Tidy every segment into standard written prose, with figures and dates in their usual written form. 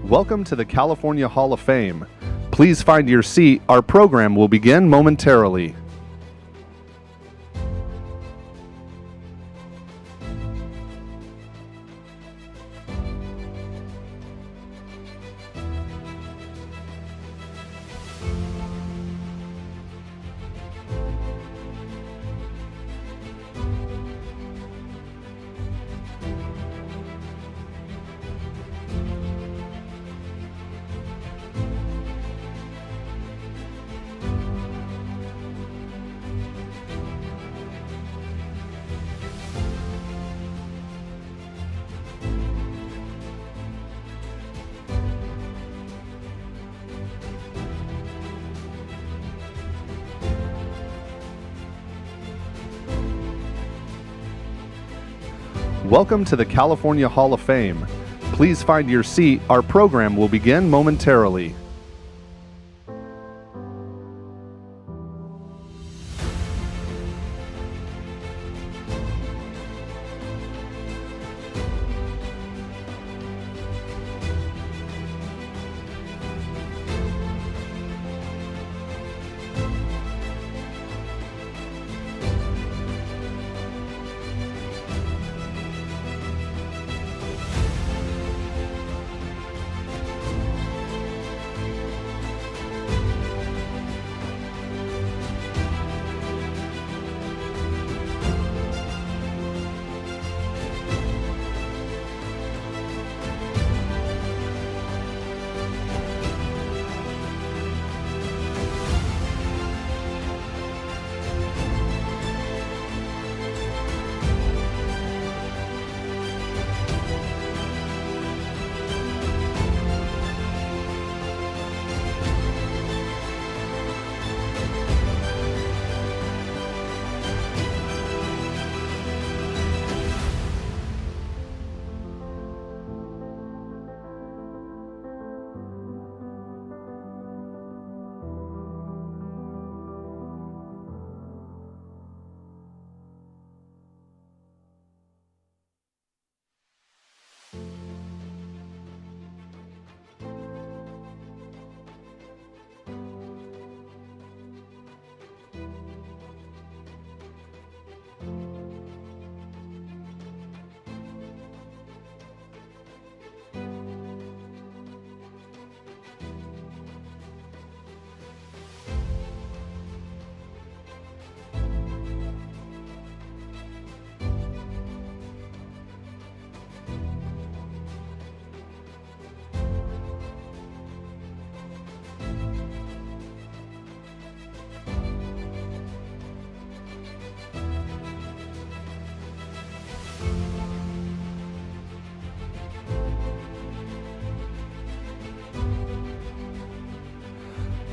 Welcome to the California Hall of Fame. Please find your seat. Our program will begin momentarily. Welcome to the California Hall of Fame. Please find your seat. Our program will begin momentarily.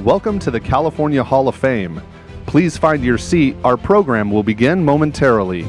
Welcome to the California Hall of Fame. Please find your seat. Our program will begin momentarily.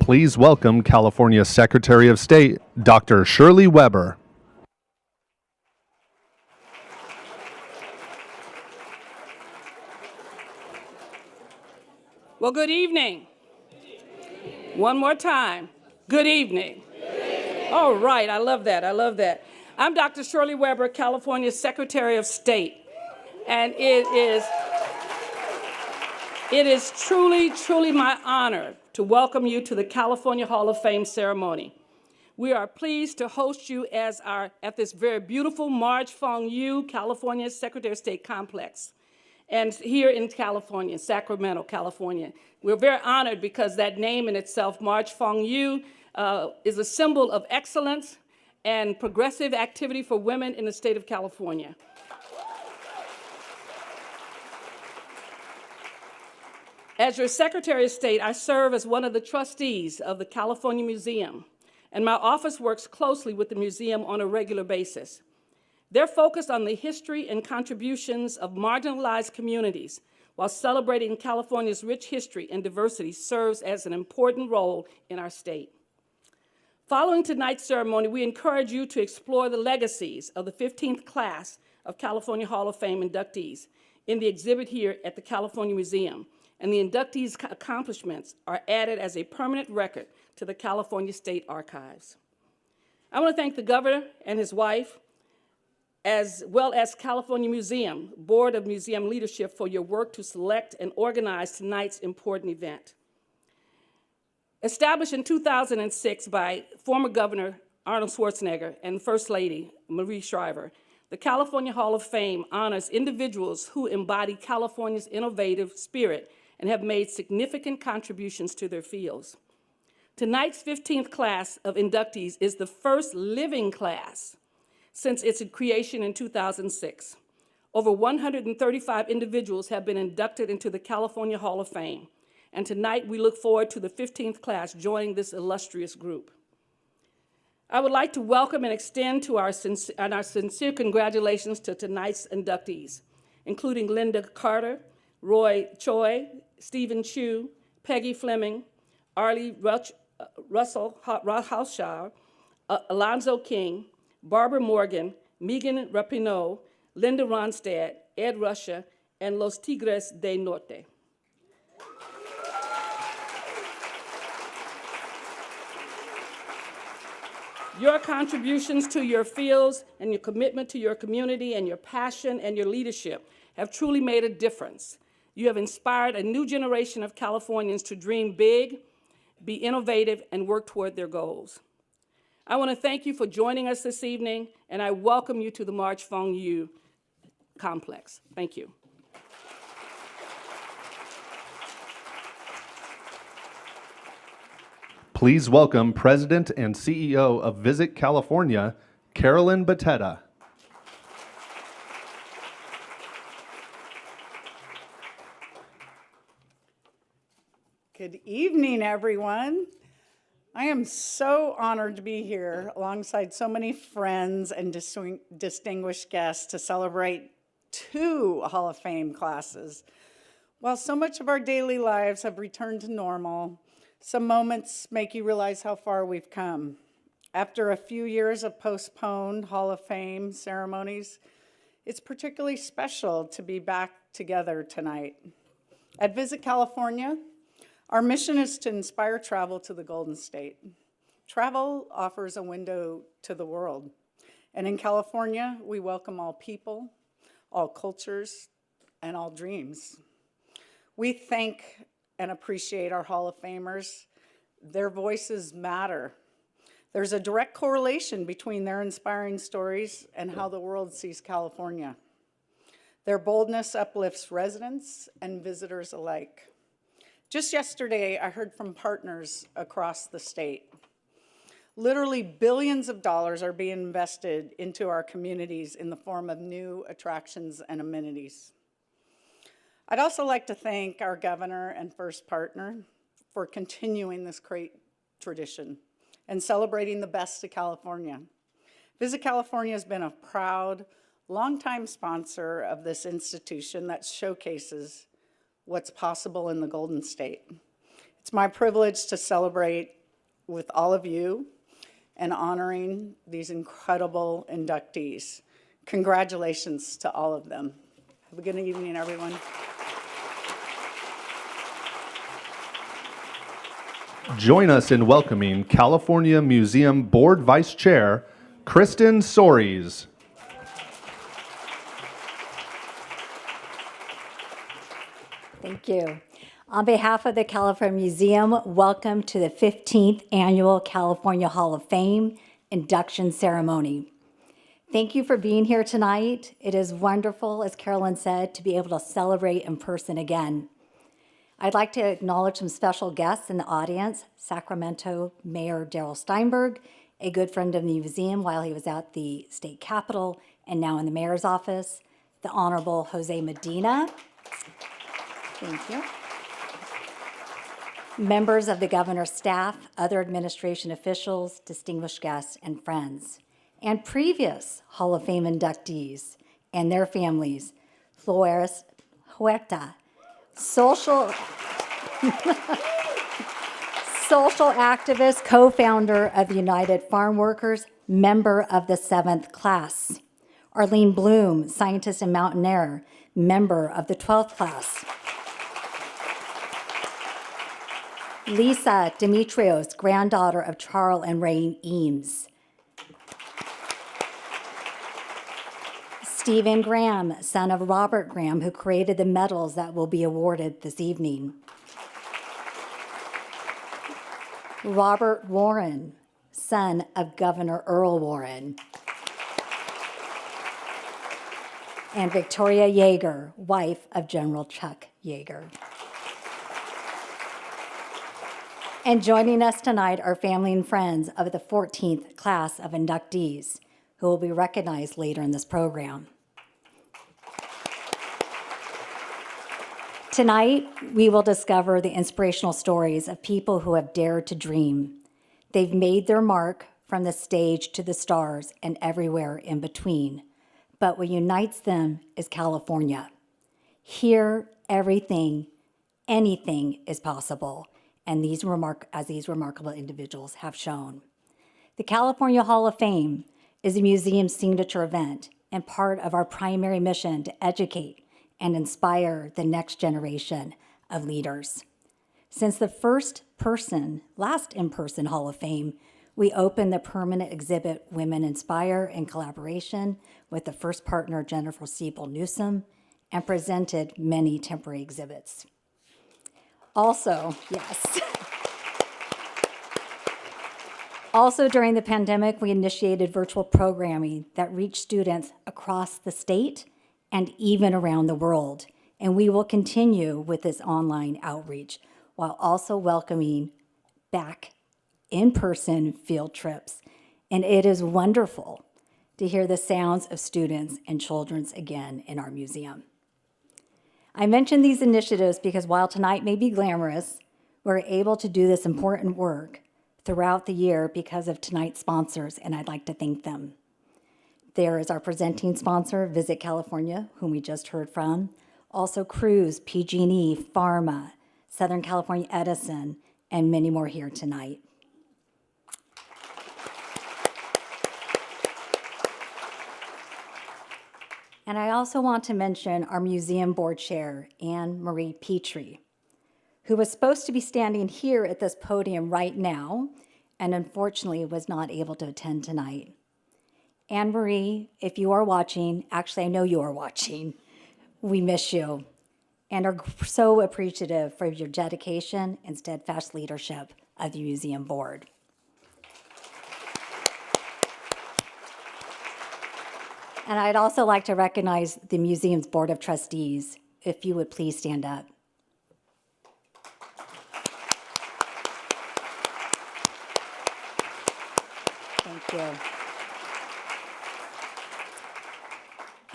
Please welcome California Secretary of State, Dr. Shirley Weber. Well, good evening. One more time. Good evening. All right, I love that. I love that. I'm Dr. Shirley Weber, California Secretary of State, and it is truly my honor to welcome you to the California Hall of Fame ceremony. We are pleased to host you at this very beautiful March Fong Yu California Secretary of State complex. And here in California, Sacramento, California. We're very honored because that name in itself, March Fong Yu, is a symbol of excellence and progressive activity for women in the state of California. As your Secretary of State, I serve as one of the trustees of the California Museum, and my office works closely with the museum on a regular basis. They're focused on the history and contributions of marginalized communities while celebrating California's rich history and diversity serves as an important role in our state. Following tonight's ceremony, we encourage you to explore the legacies of the 15th class of California Hall of Fame inductees in the exhibit here at the California Museum, and the inductees' accomplishments are added as a permanent record to the California State Archives. I want to thank the governor and his wife, as well as California Museum, Board of Museum Leadership, for your work to select and organize tonight's important event. Established in 2006 by former Governor Arnold Schwarzenegger and First Lady Marie Shriver, the California Hall of Fame honors individuals who embody California's innovative spirit and have made significant contributions to their fields. Tonight's 15th class of inductees is the first living class since its creation in 2006. Over 135 individuals have been inducted into the California Hall of Fame, and tonight we look forward to the 15th class joining this illustrious group. I would like to welcome and extend our sincere congratulations to tonight's inductees, including Linda Carter, Roy Choi, Stephen Chu, Peggy Fleming, Arlie Russell Haushaw, Alonzo King, Barbara Morgan, Megan Rapinoe, Linda Ronstadt, Ed Russia, and Los Tigres del Norte. Your contributions to your fields and your commitment to your community and your passion and your leadership have truly made a difference. You have inspired a new generation of Californians to dream big, be innovative, and work toward their goals. I want to thank you for joining us this evening, and I welcome you to the March Fong Yu complex. Thank you. Please welcome President and CEO of Visit California, Carolyn Batetta. Good evening, everyone. I am so honored to be here alongside so many friends and distinguished guests to celebrate 2 Hall of Fame classes. While so much of our daily lives have returned to normal, some moments make you realize how far we've come. After a few years of postponed Hall of Fame ceremonies, it's particularly special to be back together tonight. At Visit California, our mission is to inspire travel to the Golden State. Travel offers a window to the world. And in California, we welcome all people, all cultures, and all dreams. We thank and appreciate our Hall of Famers. Their voices matter. There's a direct correlation between their inspiring stories and how the world sees California. Their boldness uplifts residents and visitors alike. Just yesterday, I heard from partners across the state. Literally billions of dollars are being invested into our communities in the form of new attractions and amenities. I'd also like to thank our governor and first partner for continuing this great tradition and celebrating the best of California. Visit California has been a proud, longtime sponsor of this institution that showcases what's possible in the Golden State. It's my privilege to celebrate with all of you and honoring these incredible inductees. Congratulations to all of them. Have a good evening, everyone. Join us in welcoming California Museum Board Vice Chair, Kristen Soares. Thank you. On behalf of the California Museum, welcome to the 15th Annual California Hall of Fame induction ceremony. Thank you for being here tonight. It is wonderful, as Carolyn said, to be able to celebrate in person again. I'd like to acknowledge some special guests in the audience: Sacramento Mayor Darrell Steinberg, a good friend of the museum while he was at the state capitol and now in the mayor's office, the Honorable Jose Medina. Thank you. Members of the governor's staff, other administration officials, distinguished guests, and friends, and previous Hall of Fame inductees and their families: Flores Huerta, social activist, co-founder of the United Farm Workers, member of the 7th class; Arlene Bloom, scientist and mountaineer, member of the 12th class; Lisa Demetrios, granddaughter of Charles and Rain Eames; Stephen Graham, son of Robert Graham, who created the medals that will be awarded this evening; Robert Warren, son of Governor Earl Warren; and Victoria Yeager, wife of General Chuck Yeager. And joining us tonight are family and friends of the 14th class of inductees, who will be recognized later in this program. Tonight, we will discover the inspirational stories of people who have dared to dream. They've made their mark from the stage to the stars and everywhere in between. But what unites them is California. Here, everything, anything is possible, and these remarkable individuals have shown. The California Hall of Fame is a museum's signature event and part of our primary mission to educate and inspire the next generation of leaders. Since the last in-person Hall of Fame, we opened the permanent exhibit Women Inspire in collaboration with the first partner, Jennifer Siebel Newsom, and presented many temporary exhibits. Also, yes. Also, during the pandemic, we initiated virtual programming that reached students across the state and even around the world. And we will continue with this online outreach while also welcoming back in-person field trips. And it is wonderful to hear the sounds of students and children again in our museum. I mention these initiatives because while tonight may be glamorous, we're able to do this important work throughout the year because of tonight's sponsors, and I'd like to thank them. There is our presenting sponsor, Visit California, whom we just heard from, also Cruise, PG&E, Pharma, Southern California Edison, and many more here tonight. And I also want to mention our museum board chair, Anne Marie Petrie, who was supposed to be standing here at this podium right now, and unfortunately was not able to attend tonight. Anne Marie, if you are watching, actually I know you are watching, we miss you and are so appreciative for your dedication and steadfast leadership of the museum board. And I'd also like to recognize the museum's Board of Trustees, if you would please stand up. Thank you.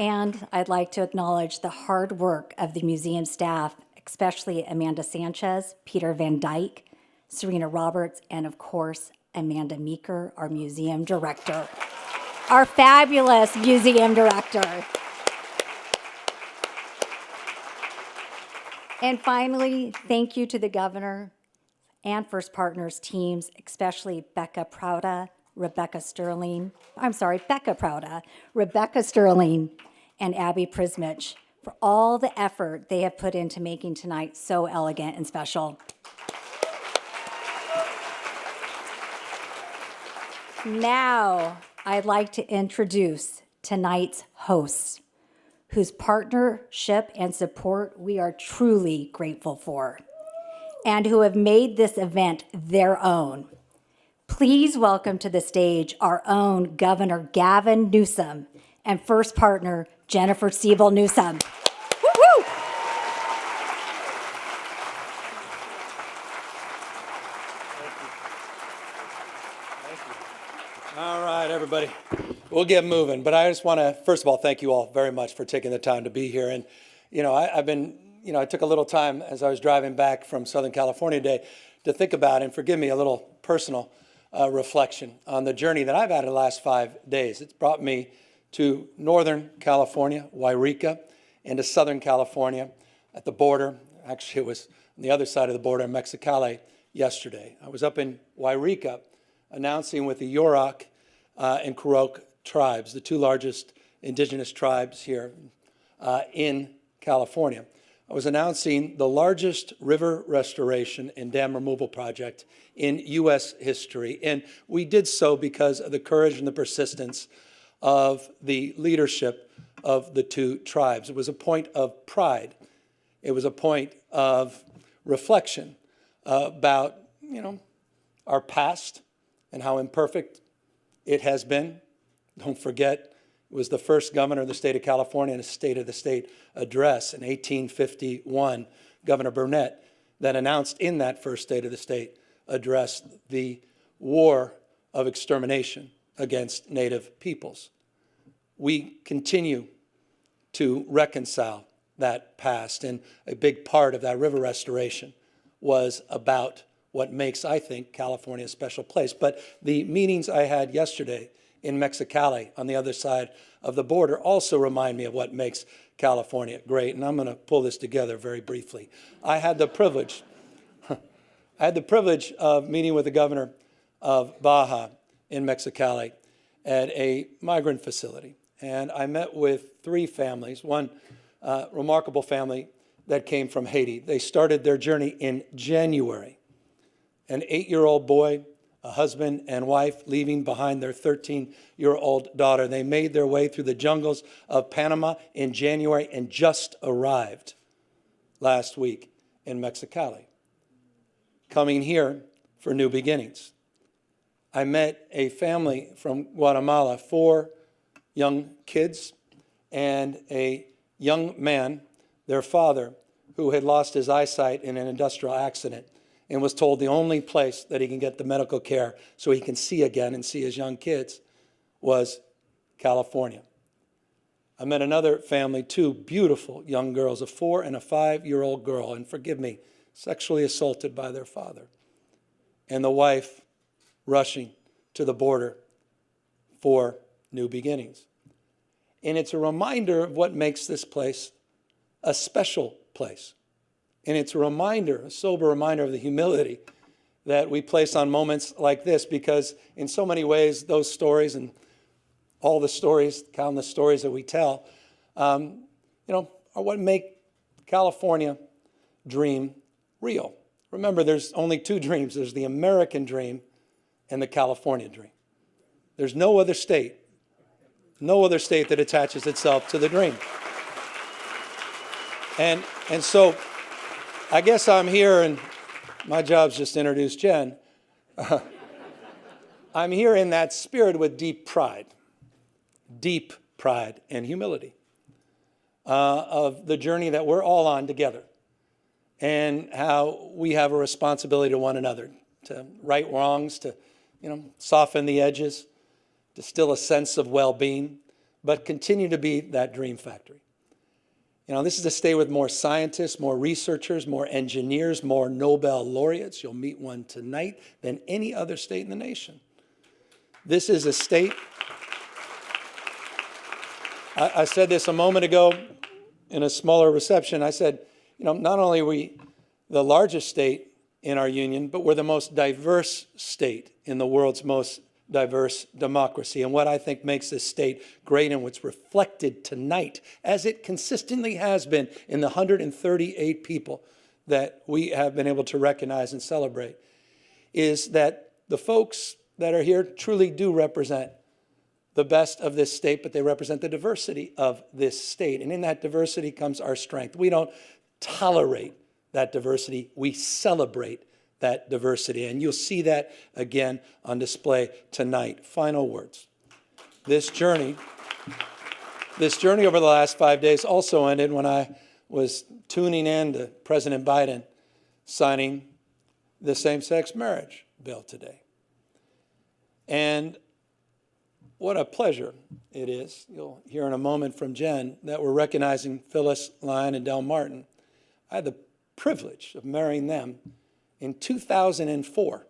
And I'd like to acknowledge the hard work of the museum staff, especially Amanda Sanchez, Peter Van Dyke, Serena Roberts, and of course, Amanda Meeker, our museum director. Our fabulous museum director. And finally, thank you to the governor, and First Partners teams, especially Becca Prouda, Rebecca Sterling, and Abby Prismich, for all the effort they have put into making tonight so elegant and special. Now, I'd like to introduce tonight's hosts, whose partnership and support we are truly grateful for, and who have made this event their own. Please welcome to the stage our own Governor Gavin Newsom and First Partner Jennifer Siebel Newsom. Woo-hoo! All right, everybody. We'll get moving. But I just want to, first of all, thank you all very much for taking the time to be here. And, I took a little time as I was driving back from Southern California today to think about, and forgive me, a little personal reflection on the journey that I've had in the last 5 days. It's brought me to Northern California, Wairika, and to Southern California at the border. Actually, it was on the other side of the border in Mexicali yesterday. I was up in Wairika announcing with the Yurok and Kurok tribes, the two largest indigenous tribes here in California. I was announcing the largest river restoration and dam removal project in U.S. history. And we did so because of the courage and the persistence of the leadership of the two tribes. It was a point of pride. It was a point of reflection about, our past and how imperfect it has been. Don't forget, it was the first governor of the state of California in a State of the State address in 1851, Governor Burnett, that announced in that first State of the State address the war of extermination against Native peoples. We continue to reconcile that past, and a big part of that river restoration was about what makes, I think, California a special place. But the meetings I had yesterday in Mexicali on the other side of the border also remind me of what makes California great. And I'm going to pull this together very briefly. I had the privilege of meeting with the governor of Baja in Mexicali at a migrant facility. And I met with three families, one remarkable family that came from Haiti. They started their journey in January. An 8-year-old boy, a husband and wife leaving behind their 13-year-old daughter. They made their way through the jungles of Panama in January and just arrived last week in Mexicali, coming here for new beginnings. I met a family from Guatemala, 4 young kids and a young man, their father, who had lost his eyesight in an industrial accident and was told the only place that he can get the medical care so he can see again and see his young kids was California. I met another family, 2 beautiful young girls, a 4 and a 5-year-old girl, and forgive me, sexually assaulted by their father, and the wife rushing to the border for new beginnings. And it's a reminder of what makes this place a special place. And it's a reminder, a sober reminder of the humility that we place on moments like this, because in so many ways, those stories and all the stories, countless stories that we tell, are what make California dream real. Remember, there's only 2 dreams. There's the American dream and the California dream. There's no other state that attaches itself to the dream. And so I guess I'm here, and my job's just to introduce Jen. I'm here in that spirit with deep pride and humility of the journey that we're all on together, and how we have a responsibility to one another, to right wrongs, to soften the edges, to still a sense of well-being, but continue to be that dream factory. This is a state with more scientists, more researchers, more engineers, more Nobel laureates. You'll meet one tonight than any other state in the nation. This is a state, I said this a moment ago in a smaller reception. I said, not only are we the largest state in our union, but we're the most diverse state in the world's most diverse democracy. And what I think makes this state great, and what's reflected tonight, as it consistently has been in the 138 people that we have been able to recognize and celebrate, is that the folks that are here truly do represent the best of this state, but they represent the diversity of this state. And in that diversity comes our strength. We don't tolerate that diversity. We celebrate that diversity. And you'll see that again on display tonight. Final words. This journey over the last 5 days also ended when I was tuning in to President Biden signing the same-sex marriage bill today. And what a pleasure it is. You'll hear in a moment from Jen that we're recognizing Phyllis Lyon and Del Martin. I had the privilege of marrying them in 2004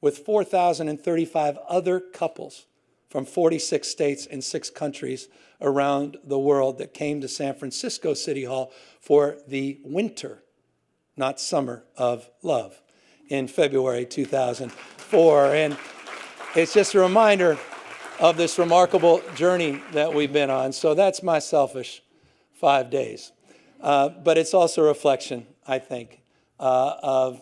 with 4,035 other couples from 46 states and 6 countries around the world that came to San Francisco City Hall for the winter, not summer, of love in February 2004. And it's just a reminder of this remarkable journey that we've been on. So that's my selfish 5 days. But it's also a reflection, I think, of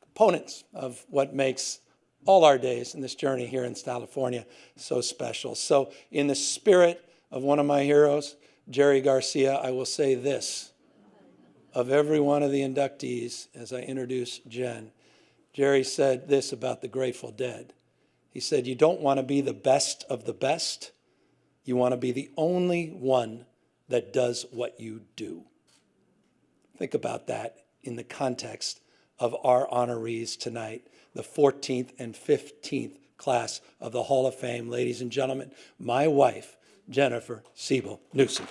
components of what makes all our days in this journey here in California so special. So in the spirit of one of my heroes, Jerry Garcia, I will say this of every one of the inductees as I introduce Jen. Jerry said this about the Grateful Dead. He said, you don't want to be the best of the best. You want to be the only one that does what you do. Think about that in the context of our honorees tonight, the 14th and 15th class of the Hall of Fame. Ladies and gentlemen, my wife, Jennifer Siebel Newsom.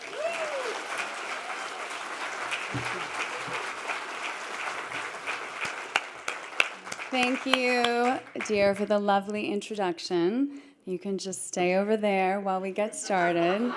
Thank you, dear, for the lovely introduction. You can just stay over there while we get started.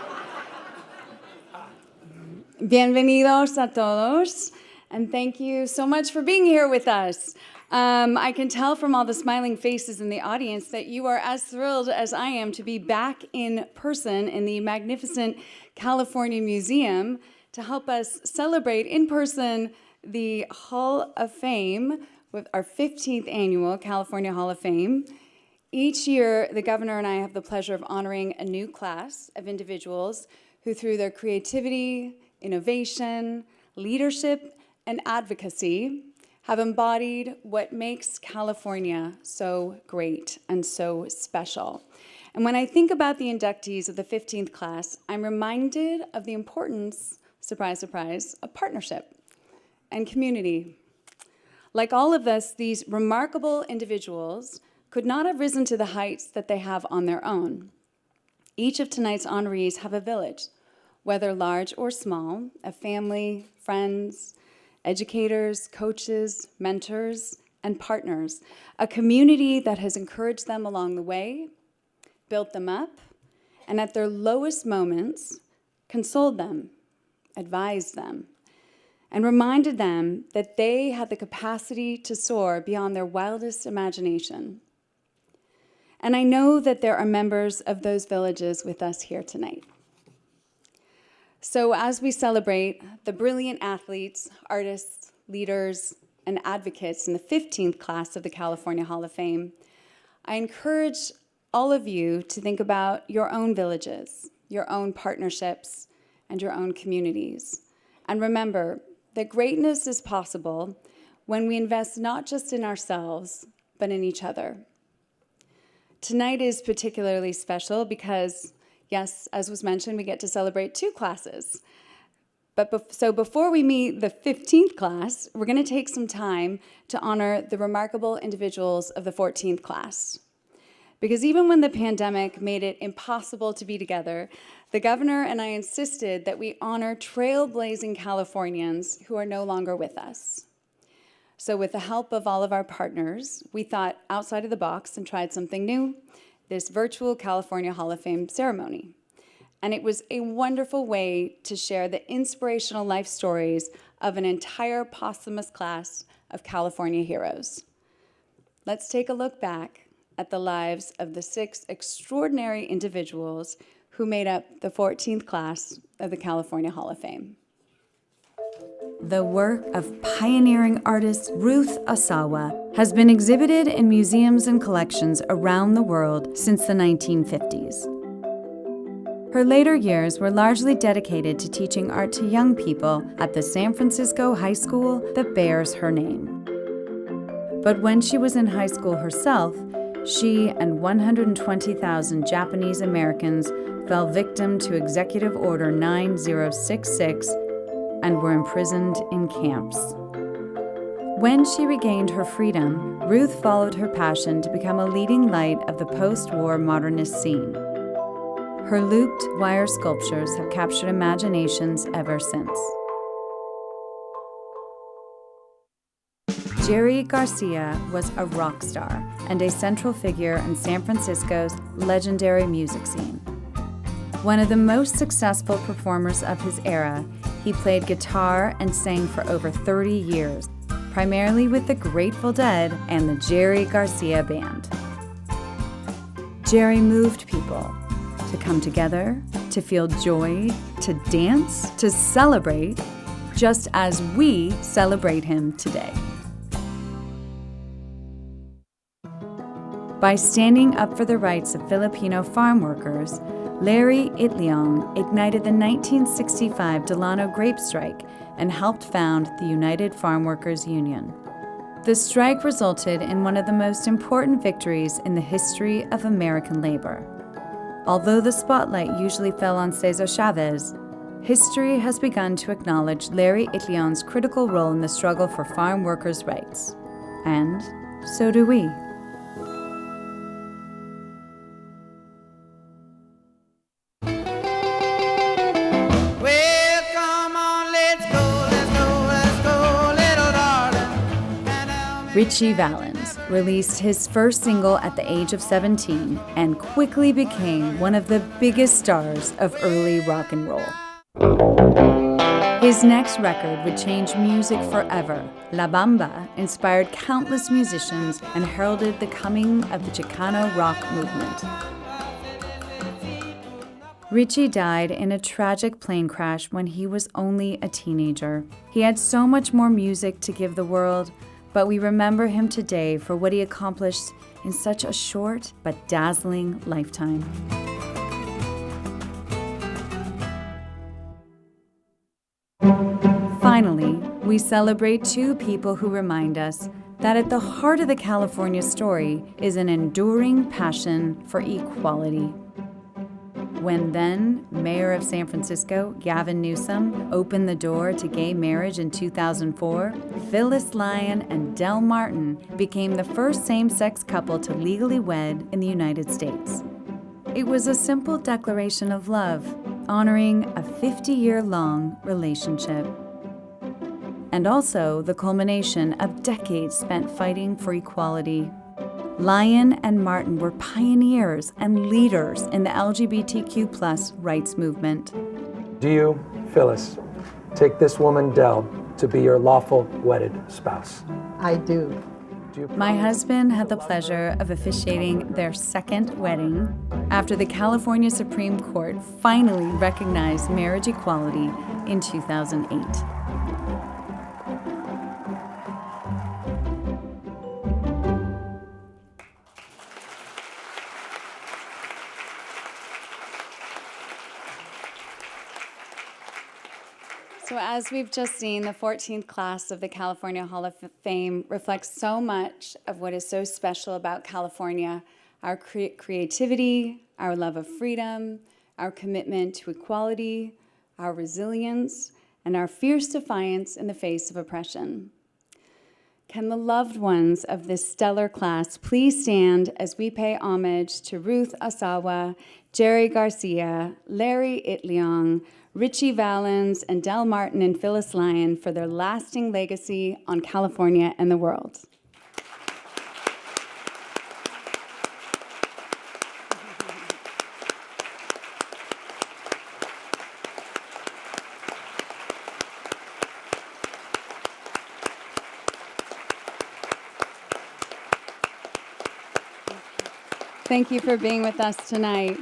Bienvenidos a todos, and thank you so much for being here with us. I can tell from all the smiling faces in the audience that you are as thrilled as I am to be back in person in the magnificent California Museum to help us celebrate in person the Hall of Fame with our 15th annual California Hall of Fame. Each year, the governor and I have the pleasure of honoring a new class of individuals who, through their creativity, innovation, leadership, and advocacy, have embodied what makes California so great and so special. And when I think about the inductees of the 15th class, I'm reminded of the importance, surprise, surprise, of partnership and community. Like all of us, these remarkable individuals could not have risen to the heights that they have on their own. Each of tonight's honorees have a village, whether large or small, of family, friends, educators, coaches, mentors, and partners, a community that has encouraged them along the way, built them up, and at their lowest moments, consoled them, advised them, and reminded them that they had the capacity to soar beyond their wildest imagination. And I know that there are members of those villages with us here tonight. So as we celebrate the brilliant athletes, artists, leaders, and advocates in the 15th class of the California Hall of Fame, I encourage all of you to think about your own villages, your own partnerships, and your own communities. And remember that greatness is possible when we invest not just in ourselves, but in each other. Tonight is particularly special because, yes, as was mentioned, we get to celebrate 2 classes. So before we meet the 15th class, we're going to take some time to honor the remarkable individuals of the 14th class. Because even when the pandemic made it impossible to be together, the governor and I insisted that we honor trailblazing Californians who are no longer with us. So with the help of all of our partners, we thought outside of the box and tried something new, this virtual California Hall of Fame ceremony. And it was a wonderful way to share the inspirational life stories of an entire posthumous class of California heroes. Let's take a look back at the lives of the 6 extraordinary individuals who made up the 14th class of the California Hall of Fame. The work of pioneering artist Ruth Asawa has been exhibited in museums and collections around the world since the 1950s. Her later years were largely dedicated to teaching art to young people at the San Francisco high school that bears her name. But when she was in high school herself, she and 120,000 Japanese Americans fell victim to Executive Order 9066 and were imprisoned in camps. When she regained her freedom, Ruth followed her passion to become a leading light of the post-war modernist scene. Her looped wire sculptures have captured imaginations ever since. Jerry Garcia was a rock star and a central figure in San Francisco's legendary music scene. One of the most successful performers of his era, he played guitar and sang for over 30 years, primarily with the Grateful Dead and the Jerry Garcia Band. Jerry moved people to come together, to feel joy, to dance, to celebrate, just as we celebrate him today. By standing up for the rights of Filipino farm workers, Larry Itliong ignited the 1965 Delano grape strike and helped found the United Farm Workers Union. The strike resulted in one of the most important victories in the history of American labor. Although the spotlight usually fell on Cesar Chavez, history has begun to acknowledge Larry Itliong's critical role in the struggle for farm workers' rights. And so do we. Ritchie Valens released his first single at the age of 17 and quickly became one of the biggest stars of early rock and roll. His next record would change music forever. La Bamba inspired countless musicians and heralded the coming of the Chicano rock movement. Ritchie died in a tragic plane crash when he was only a teenager. He had so much more music to give the world, but we remember him today for what he accomplished in such a short but dazzling lifetime. Finally, we celebrate 2 people who remind us that at the heart of the California story is an enduring passion for equality. When then Mayor of San Francisco, Gavin Newsom, opened the door to gay marriage in 2004, Phyllis Lyon and Del Martin became the first same-sex couple to legally wed in the United States. It was a simple declaration of love, honoring a 50-year-long relationship. And also the culmination of decades spent fighting for equality. Lyon and Martin were pioneers and leaders in the LGBTQ+ rights movement. Do you, Phyllis, take this woman, Del, to be your lawful wedded spouse? I do. My husband had the pleasure of officiating their second wedding after the California Supreme Court finally recognized marriage equality in 2008. So as we've just seen, the 14th class of the California Hall of Fame reflects so much of what is so special about California: our creativity, our love of freedom, our commitment to equality, our resilience, and our fierce defiance in the face of oppression. Can the loved ones of this stellar class please stand as we pay homage to Ruth Asawa, Jerry Garcia, Larry Itliong, Ritchie Valens, and Del Martin and Phyllis Lyon for their lasting legacy on California and the world. Thank you for being with us tonight.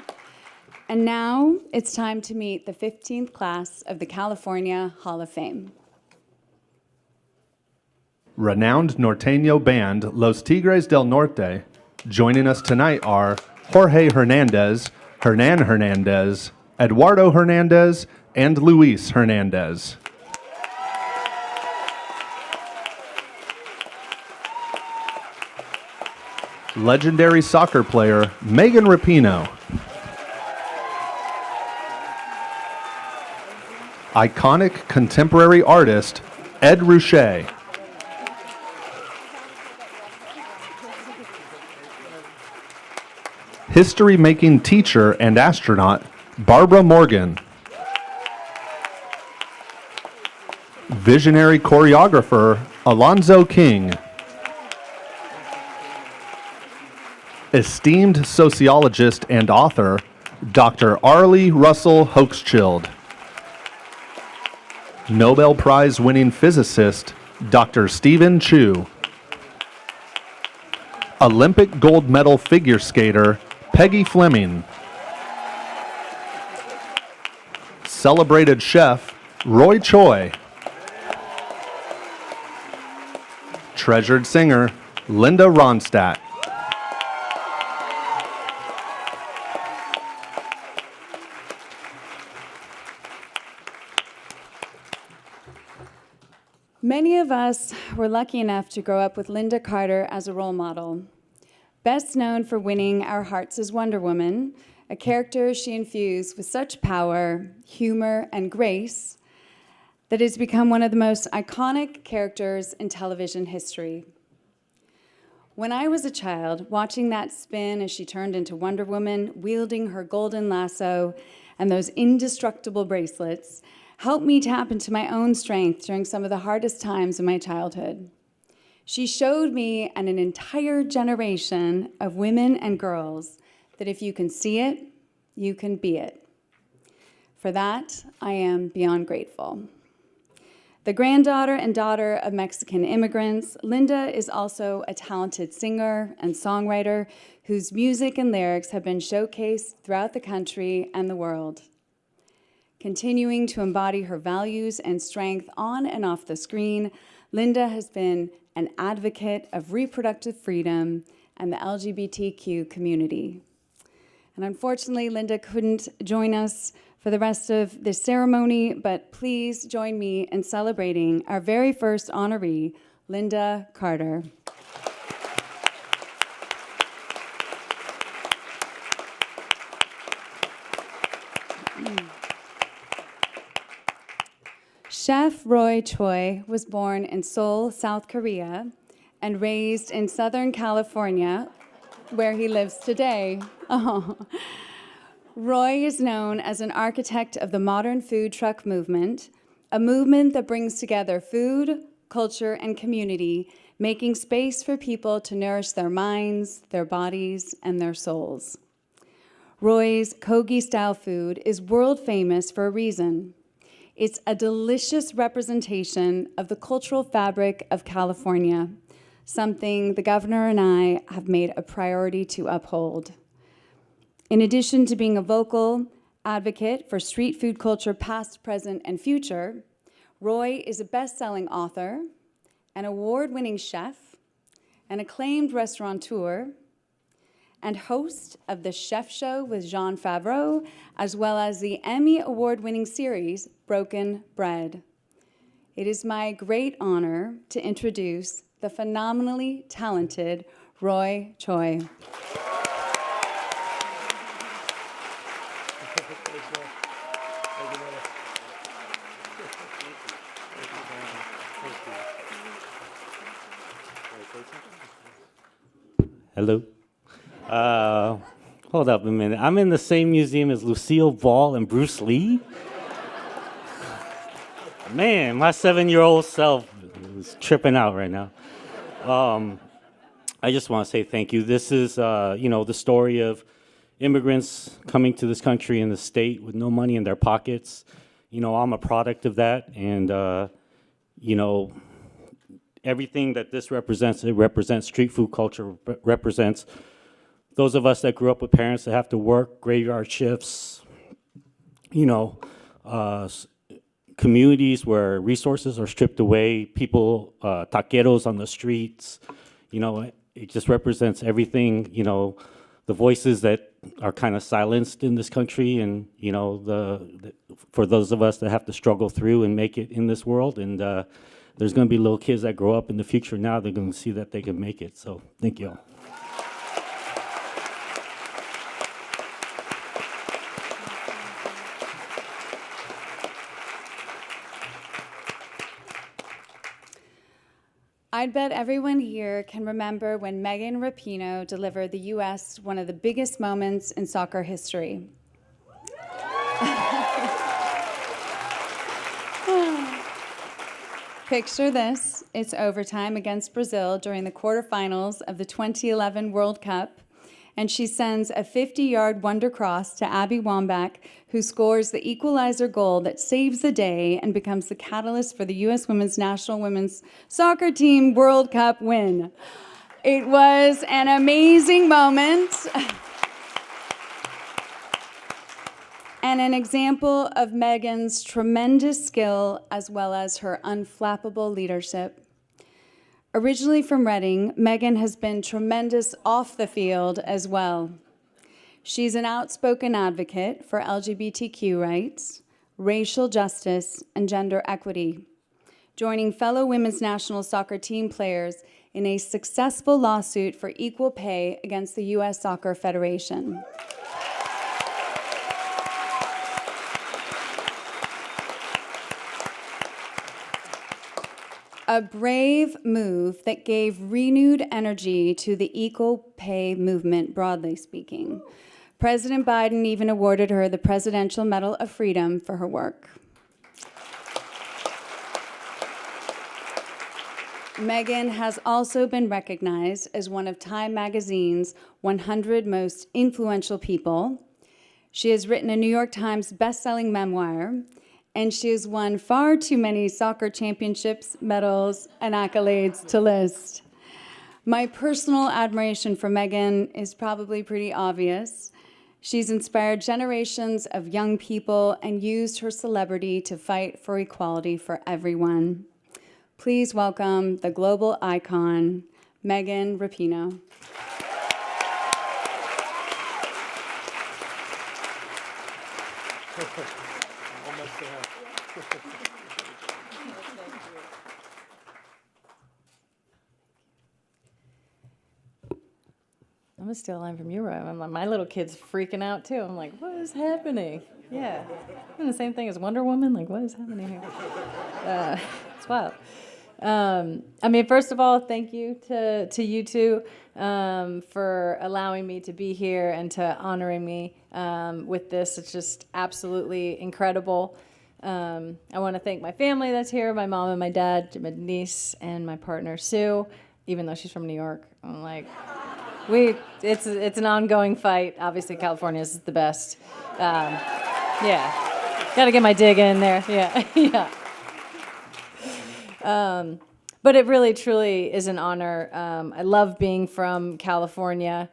And now it's time to meet the 15th class of the California Hall of Fame. Renowned norteño band Los Tigres del Norte. Joining us tonight are Jorge Hernandez, Hernan Hernandez, Eduardo Hernandez, and Luis Hernandez. Legendary soccer player Megan Rapinoe. Iconic contemporary artist Ed Ruscha. History-making teacher and astronaut Barbara Morgan. Visionary choreographer Alonzo King. Esteemed sociologist and author Dr. Arlie Russell Hochschild. Nobel Prize-winning physicist Dr. Stephen Chu. Olympic gold medal figure skater Peggy Fleming. Celebrated chef Roy Choi. Treasured singer Linda Ronstadt. Many of us were lucky enough to grow up with Linda Carter as a role model. Best known for winning our hearts as Wonder Woman, a character she infused with such power, humor, and grace that has become one of the most iconic characters in television history. When I was a child, watching that spin as she turned into Wonder Woman, wielding her golden lasso and those indestructible bracelets, helped me tap into my own strength during some of the hardest times in my childhood. She showed me and an entire generation of women and girls that if you can see it, you can be it. For that, I am beyond grateful. The granddaughter and daughter of Mexican immigrants, Linda is also a talented singer and songwriter whose music and lyrics have been showcased throughout the country and the world. Continuing to embody her values and strength on and off the screen, Linda has been an advocate of reproductive freedom and the LGBTQ community. And unfortunately, Linda couldn't join us for the rest of this ceremony, but please join me in celebrating our very first honoree, Linda Carter. Chef Roy Choi was born in Seoul, South Korea, and raised in Southern California, where he lives today. Oh. Roy is known as an architect of the modern food truck movement, a movement that brings together food, culture, and community, making space for people to nourish their minds, their bodies, and their souls. Roy's Kogi-style food is world famous for a reason. It's a delicious representation of the cultural fabric of California, something the governor and I have made a priority to uphold. In addition to being a vocal advocate for street food culture past, present, and future, Roy is a best-selling author, an award-winning chef, an acclaimed restaurateur, and host of The Chef Show with Jon Favreau, as well as the Emmy Award-winning series, Broken Bread. It is my great honor to introduce the phenomenally talented Roy Choi. Hello. Hold up a minute. I'm in the same museum as Lucille Ball and Bruce Lee? Man, my 7-year-old self is tripping out right now. I just want to say thank you. This is, the story of immigrants coming to this country and the state with no money in their pockets. I'm a product of that, and, everything that this represents, it represents street food culture, represents those of us that grew up with parents that have to work graveyard shifts, you know, communities where resources are stripped away, people, taqueros on the streets, you know, it just represents everything, you know, the voices that are kind of silenced in this country, and, you know, for those of us that have to struggle through and make it in this world. And there's going to be little kids that grow up in the future now, they're going to see that they can make it. So thank you all. I'd bet everyone here can remember when Megan Rapinoe delivered the U.S. one of the biggest moments in soccer history. Picture this. It's overtime against Brazil during the quarterfinals of the 2011 World Cup, and she sends a 50-yard wonder cross to Abby Wambach, who scores the equalizer goal that saves the day and becomes the catalyst for the U.S. women's national women's soccer team World Cup win. It was an amazing moment and an example of Megan's tremendous skill as well as her unflappable leadership. Originally from Reading, Megan has been tremendous off the field as well. She's an outspoken advocate for LGBTQ rights, racial justice, and gender equity, joining fellow women's national soccer team players in a successful lawsuit for equal pay against the U.S. Soccer Federation. A brave move that gave renewed energy to the equal pay movement, broadly speaking. President Biden even awarded her the Presidential Medal of Freedom for her work. Megan has also been recognized as one of Time Magazine's 100 most influential people. She has written a New York Times best-selling memoir, and she has won far too many soccer championships, medals, and accolades to list. My personal admiration for Megan is probably pretty obvious. She's inspired generations of young people and used her celebrity to fight for equality for everyone. Please welcome the global icon, Megan Rapinoe. I'm gonna steal a line from you, Rob. I'm like, my little kid's freaking out too. I'm like, what is happening? Yeah, and the same thing as Wonder Woman. Like, what is happening here? It's wild. I mean, first of all, thank you to you two for allowing me to be here and to honoring me with this. It's just absolutely incredible. I want to thank my family that's here, my mom and my dad, my niece, and my partner Sue. Even though she's from New York, I'm like, it's an ongoing fight. Obviously, California is the best. Yeah, got to get my dig in there. Yeah, yeah. But it really, truly is an honor. I love being from California,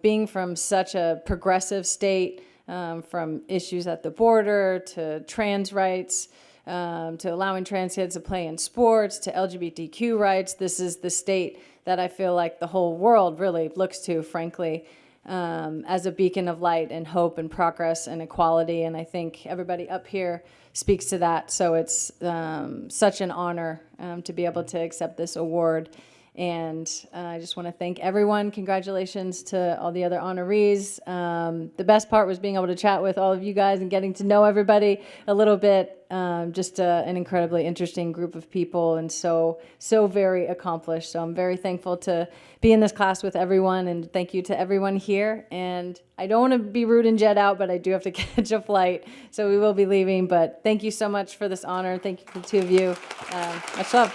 being from such a progressive state, from issues at the border to trans rights, to allowing trans kids to play in sports, to LGBTQ rights. This is the state that I feel like the whole world really looks to, frankly, as a beacon of light and hope and progress and equality. And I think everybody up here speaks to that. So it's such an honor to be able to accept this award. And I just want to thank everyone. Congratulations to all the other honorees. The best part was being able to chat with all of you guys and getting to know everybody a little bit. Just an incredibly interesting group of people and so very accomplished. So I'm very thankful to be in this class with everyone, and thank you to everyone here. And I don't want to be rude and jet out, but I do have to catch a flight, so we will be leaving. But thank you so much for this honor. Thank you to the two of you. Much love.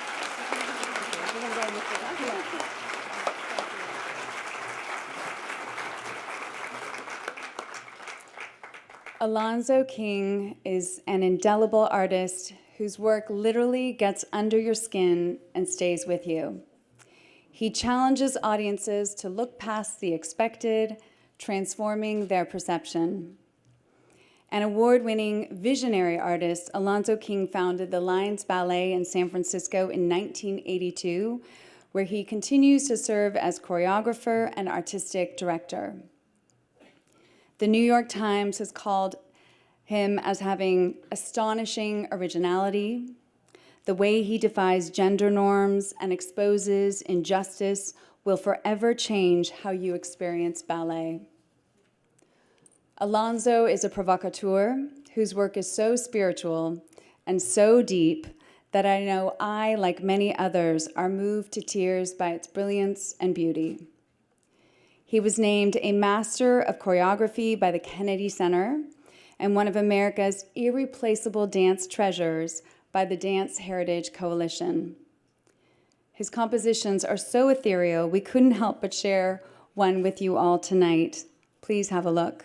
Alonzo King is an indelible artist whose work literally gets under your skin and stays with you. He challenges audiences to look past the expected, transforming their perception. An award-winning visionary artist, Alonzo King founded the Lions Ballet in San Francisco in 1982, where he continues to serve as choreographer and artistic director. The New York Times has called him as having astonishing originality. The way he defies gender norms and exposes injustice will forever change how you experience ballet. Alonzo is a provocateur whose work is so spiritual and so deep that I know I, like many others, are moved to tears by its brilliance and beauty. He was named a Master of Choreography by the Kennedy Center and one of America's irreplaceable dance treasures by the Dance Heritage Coalition. His compositions are so ethereal, we couldn't help but share one with you all tonight. Please have a look.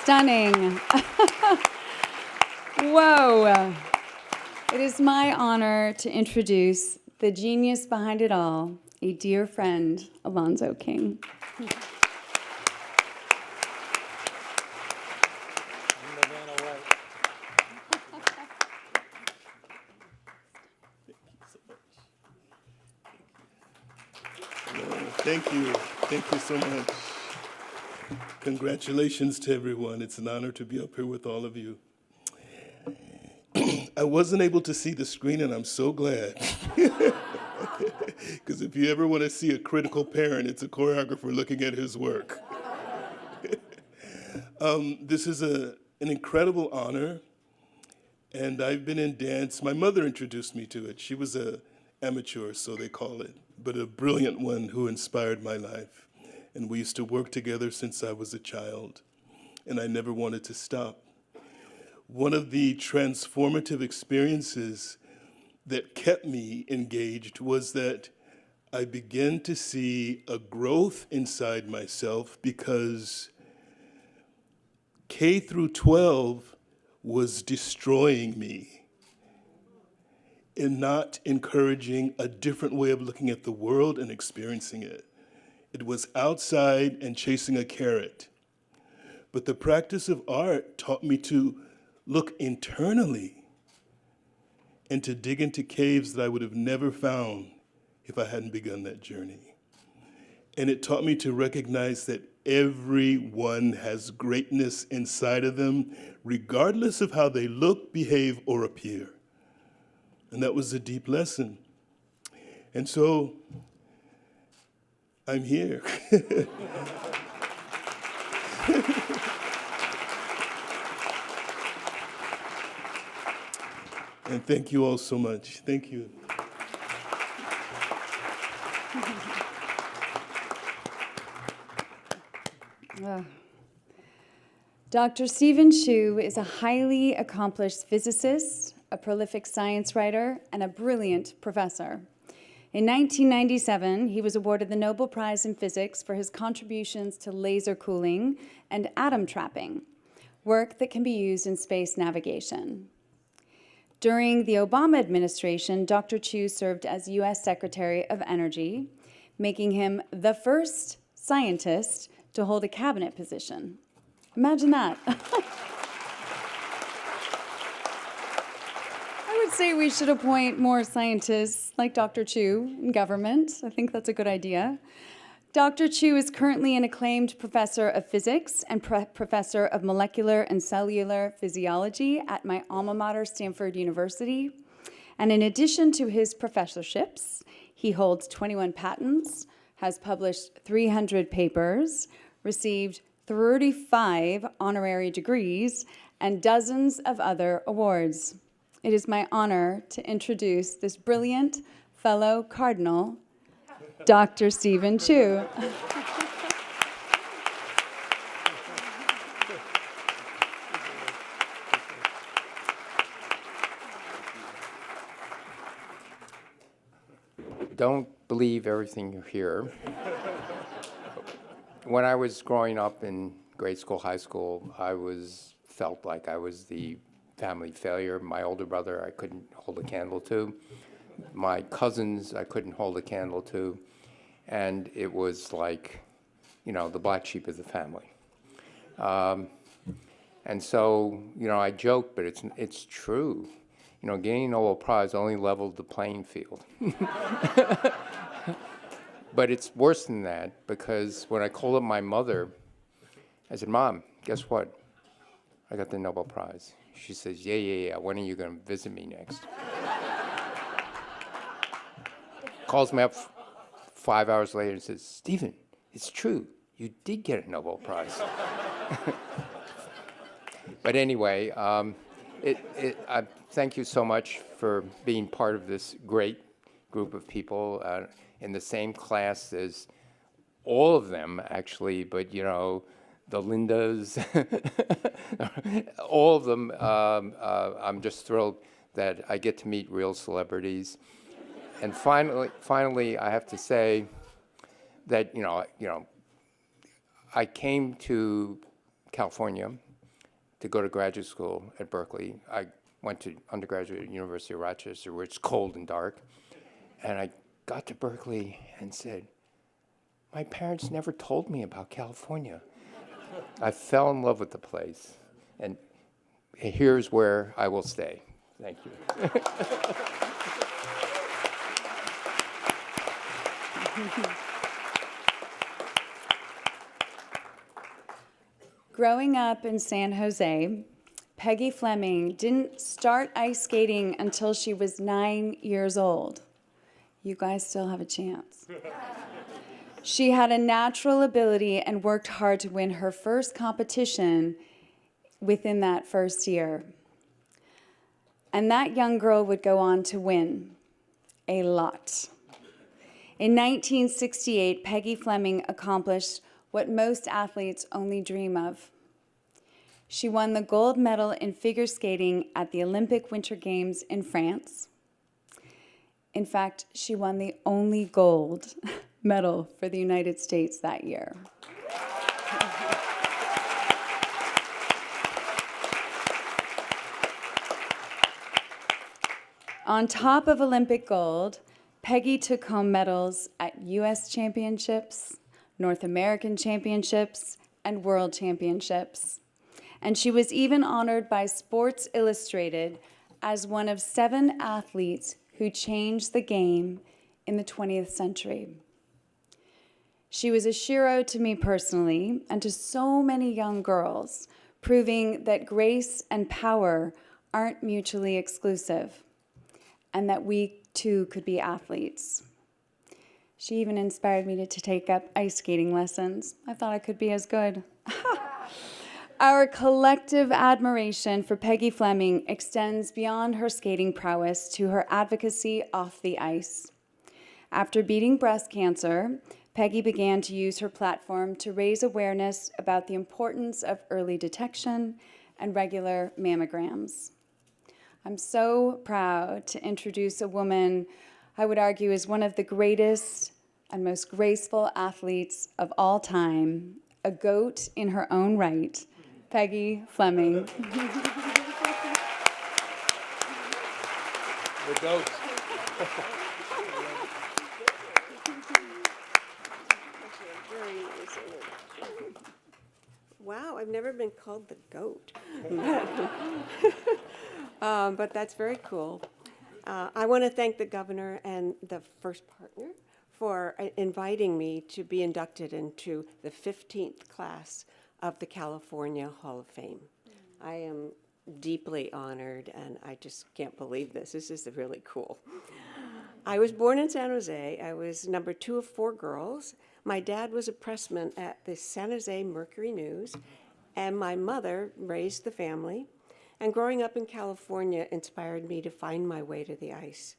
Stunning. Whoa. It is my honor to introduce the genius behind it all, a dear friend, Alonzo King. Thank you. Thank you so much. Congratulations to everyone. It's an honor to be up here with all of you. I wasn't able to see the screen, and I'm so glad. Because if you ever want to see a critical parent, it's a choreographer looking at his work. This is an incredible honor, and I've been in dance. My mother introduced me to it. She was an amateur, so they call it, but a brilliant one who inspired my life. And we used to work together since I was a child, and I never wanted to stop. One of the transformative experiences that kept me engaged was that I began to see a growth inside myself because K through 12 was destroying me and not encouraging a different way of looking at the world and experiencing it. It was outside and chasing a carrot. But the practice of art taught me to look internally and to dig into caves that I would have never found if I hadn't begun that journey. And it taught me to recognize that everyone has greatness inside of them, regardless of how they look, behave, or appear. And that was a deep lesson. And so I'm here. And thank you all so much. Thank you. Dr. Stephen Tues is a highly accomplished physicist, a prolific science writer, and a brilliant professor. In 1997, he was awarded the Nobel Prize in Physics for his contributions to laser cooling and atom trapping, work that can be used in space navigation. During the Obama administration, Dr. Tues served as U.S. Secretary of Energy, making him the first scientist to hold a cabinet position. Imagine that. I would say we should appoint more scientists like Dr. Tues in government. I think that's a good idea. Dr. Tues is currently an acclaimed professor of physics and professor of molecular and cellular physiology at my alma mater, Stanford University. And in addition to his professorships, he holds 21 patents, has published 300 papers, received 35 honorary degrees, and dozens of other awards. It is my honor to introduce this brilliant fellow cardinal, Dr. Stephen Tues. Don't believe everything you hear. When I was growing up in grade school, high school, felt like I was the family failure. My older brother, I couldn't hold a candle to. My cousins, I couldn't hold a candle to. And it was like, the black sheep of the family. And so, I joke, but it's true. Gaining a Nobel Prize only leveled the playing field. But it's worse than that, because when I called up my mother, I said, Mom, guess what? I got the Nobel Prize. She says, yeah. When are you going to visit me next? Calls me up 5 hours later and says, Stephen, it's true. You did get a Nobel Prize. But anyway, I thank you so much for being part of this great group of people in the same class as all of them, actually, but the Lindas, all of them. I'm just thrilled that I get to meet real celebrities. And finally, I have to say that I came to California to go to graduate school at Berkeley. I went to undergraduate at University of Rochester, where it's cold and dark. And I got to Berkeley and said, my parents never told me about California. I fell in love with the place. And here's where I will stay. Thank you. Growing up in San Jose, Peggy Fleming didn't start ice skating until she was 9 years old. You guys still have a chance. She had a natural ability and worked hard to win her first competition within that first year. And that young girl would go on to win a lot. In 1968, Peggy Fleming accomplished what most athletes only dream of. She won the gold medal in figure skating at the Olympic Winter Games in France. In fact, she won the only gold medal for the United States that year. On top of Olympic gold, Peggy took home medals at U.S. championships, North American championships, and world championships. And she was even honored by Sports Illustrated as one of 7 athletes who changed the game in the 20th century. She was a hero to me personally and to so many young girls, proving that grace and power aren't mutually exclusive and that we too could be athletes. She even inspired me to take up ice skating lessons. I thought I could be as good. Our collective admiration for Peggy Fleming extends beyond her skating prowess to her advocacy off the ice. After beating breast cancer, Peggy began to use her platform to raise awareness about the importance of early detection and regular mammograms. I'm so proud to introduce a woman I would argue is one of the greatest and most graceful athletes of all time, a goat in her own right, Peggy Fleming. The goat. Wow, I've never been called the goat. But that's very cool. I want to thank the governor and the first partner for inviting me to be inducted into the 15th class of the California Hall of Fame. I am deeply honored, and I just can't believe this. This is really cool. I was born in San Jose. I was number 2 of 4 girls. My dad was a pressman at the San Jose Mercury News, and my mother raised the family. And growing up in California inspired me to find my way to the ice.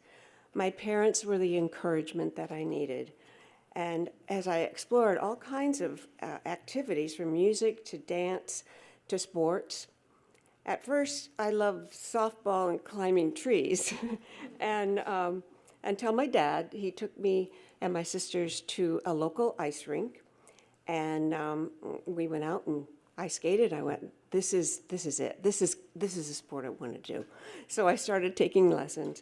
My parents were the encouragement that I needed. And as I explored all kinds of activities, from music to dance to sports, at first I loved softball and climbing trees. And until my dad, he took me and my sisters to a local ice rink. And we went out and I skated. I went, this is it. This is a sport I want to do. So I started taking lessons.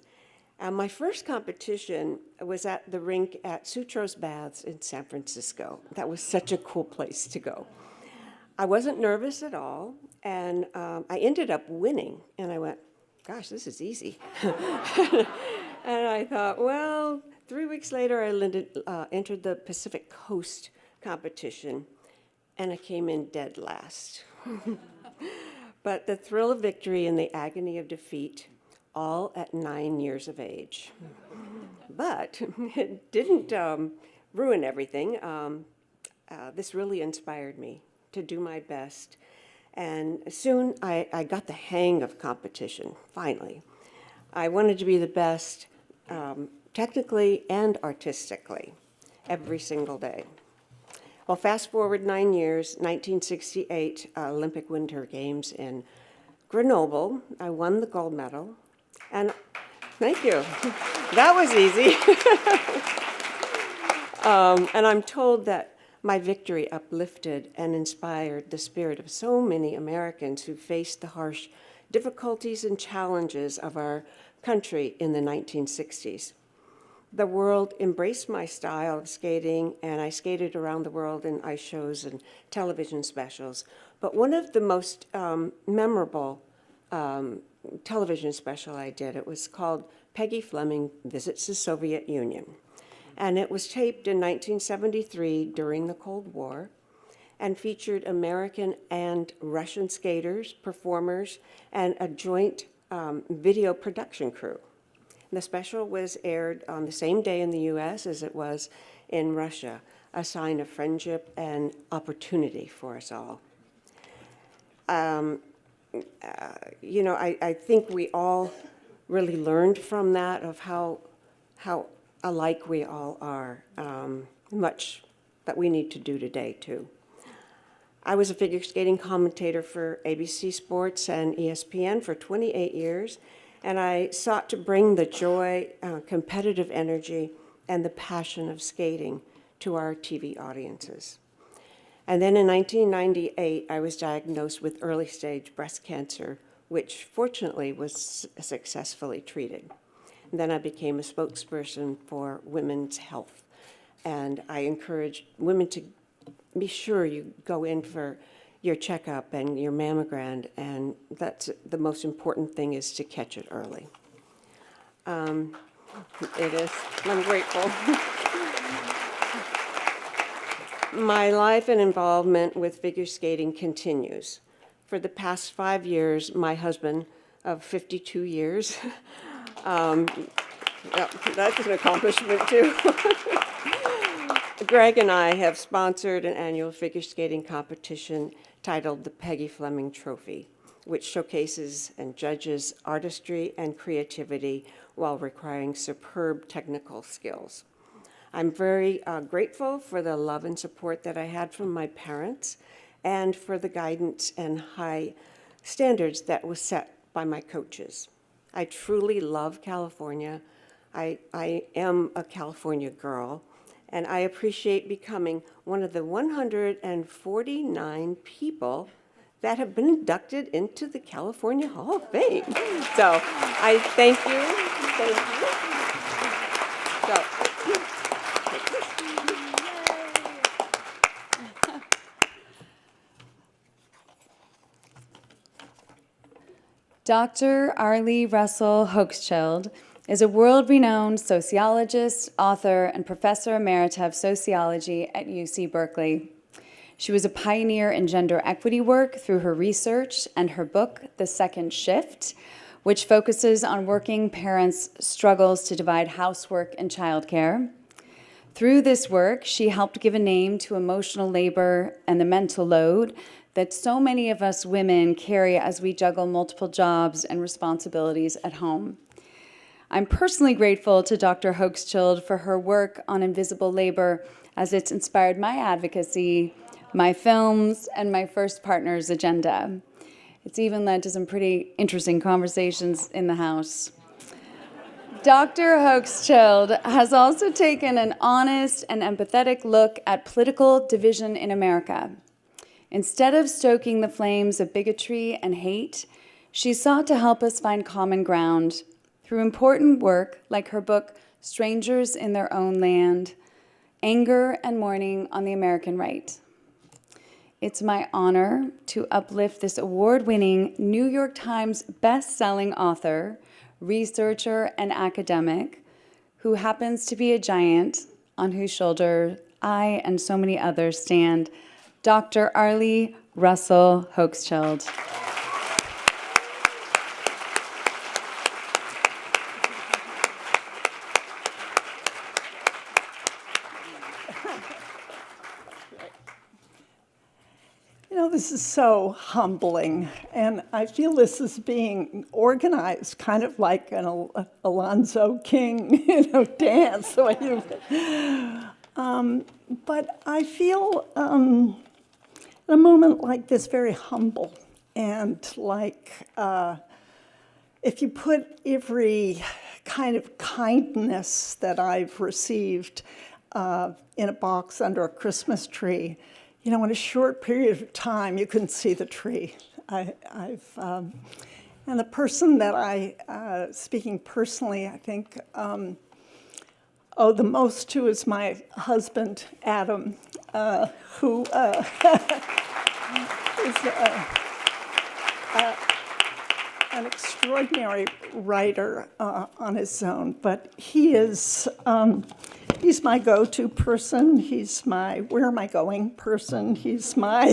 And my first competition was at the rink at Sutros Baths in San Francisco. That was such a cool place to go. I wasn't nervous at all, and I ended up winning. And I went, gosh, this is easy. And I thought, well, 3 weeks later, I entered the Pacific Coast competition, and I came in dead last. But the thrill of victory and the agony of defeat, all at 9 years of age. But it didn't ruin everything. This really inspired me to do my best. And soon I got the hang of competition, finally. I wanted to be the best technically and artistically every single day. Well, fast forward 9 years, 1968 Olympic Winter Games in Grenoble. I won the gold medal. And thank you. That was easy. And I'm told that my victory uplifted and inspired the spirit of so many Americans who faced the harsh difficulties and challenges of our country in the 1960s. The world embraced my style of skating, and I skated around the world in ice shows and television specials. But one of the most memorable television special I did, it was called Peggy Fleming Visits the Soviet Union. And it was taped in 1973 during the Cold War and featured American and Russian skaters, performers, and a joint video production crew. The special was aired on the same day in the US as it was in Russia, a sign of friendship and opportunity for us all. You know, I think we all really learned from that of how alike we all are, much that we need to do today too. I was a figure skating commentator for ABC Sports and ESPN for 28 years, and I sought to bring the joy, competitive energy, and the passion of skating to our TV audiences. And then in 1998, I was diagnosed with early-stage breast cancer, which fortunately was successfully treated. And then I became a spokesperson for women's health. And I encourage women to be sure you go in for your checkup and your mammogram, and that's the most important thing, is to catch it early. It is. I'm grateful. My life and involvement with figure skating continues. For the past 5 years, my husband of 52 years Yeah, that's an accomplishment too. Greg and I have sponsored an annual figure skating competition titled the Peggy Fleming Trophy, which showcases and judges artistry and creativity while requiring superb technical skills. I'm very grateful for the love and support that I had from my parents and for the guidance and high standards that was set by my coaches. I truly love California. I am a California girl, and I appreciate becoming one of the 149 people that have been inducted into the California Hall of Fame. So I thank you. Thank you. So, Dr. Arlie Russell Hochschild is a world-renowned sociologist, author, and professor emerita of sociology at UC Berkeley. She was a pioneer in gender equity work through her research and her book, The Second Shift, which focuses on working parents' struggles to divide housework and childcare. Through this work, she helped give a name to emotional labor and the mental load that so many of us women carry as we juggle multiple jobs and responsibilities at home. I'm personally grateful to Dr. Hochschild for her work on invisible labor, as it's inspired my advocacy, my films, and my first partner's agenda. It's even led to some pretty interesting conversations in the House. Dr. Hochschild has also taken an honest and empathetic look at political division in America. Instead of stoking the flames of bigotry and hate, she sought to help us find common ground through important work like her book, Strangers in Their Own Land, Anger and Mourning on the American Right. It's my honor to uplift this award-winning New York Times best-selling author, researcher, and academic who happens to be a giant on whose shoulder I and so many others stand, Dr. Arlie Russell Hochschild. You know, this is so humbling, and I feel this is being organized kind of like an Alonzo King, dance. But I feel in a moment like this very humble, and like if you put every kind of kindness that I've received in a box under a Christmas tree, in a short period of time, you can see the tree. And the person that I, speaking personally, I think, owe the most to is my husband, Adam, who is an extraordinary writer on his own, but he is. He's my go-to person. He's my where am I going person. He's my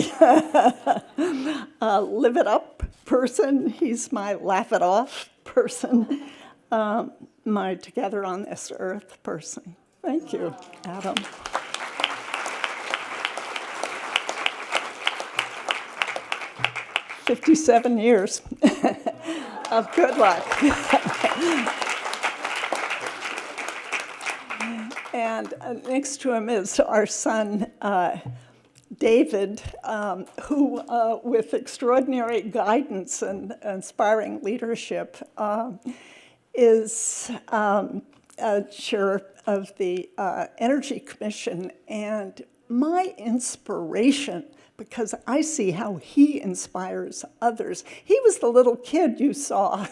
live it up person. He's my laugh it off person. My together on this earth person. Thank you, Adam. "57 years of good luck." And next to him is our son, David, who, with extraordinary guidance and inspiring leadership, is chair of the Energy Commission, and my inspiration, because I see how he inspires others. He was the little kid you saw,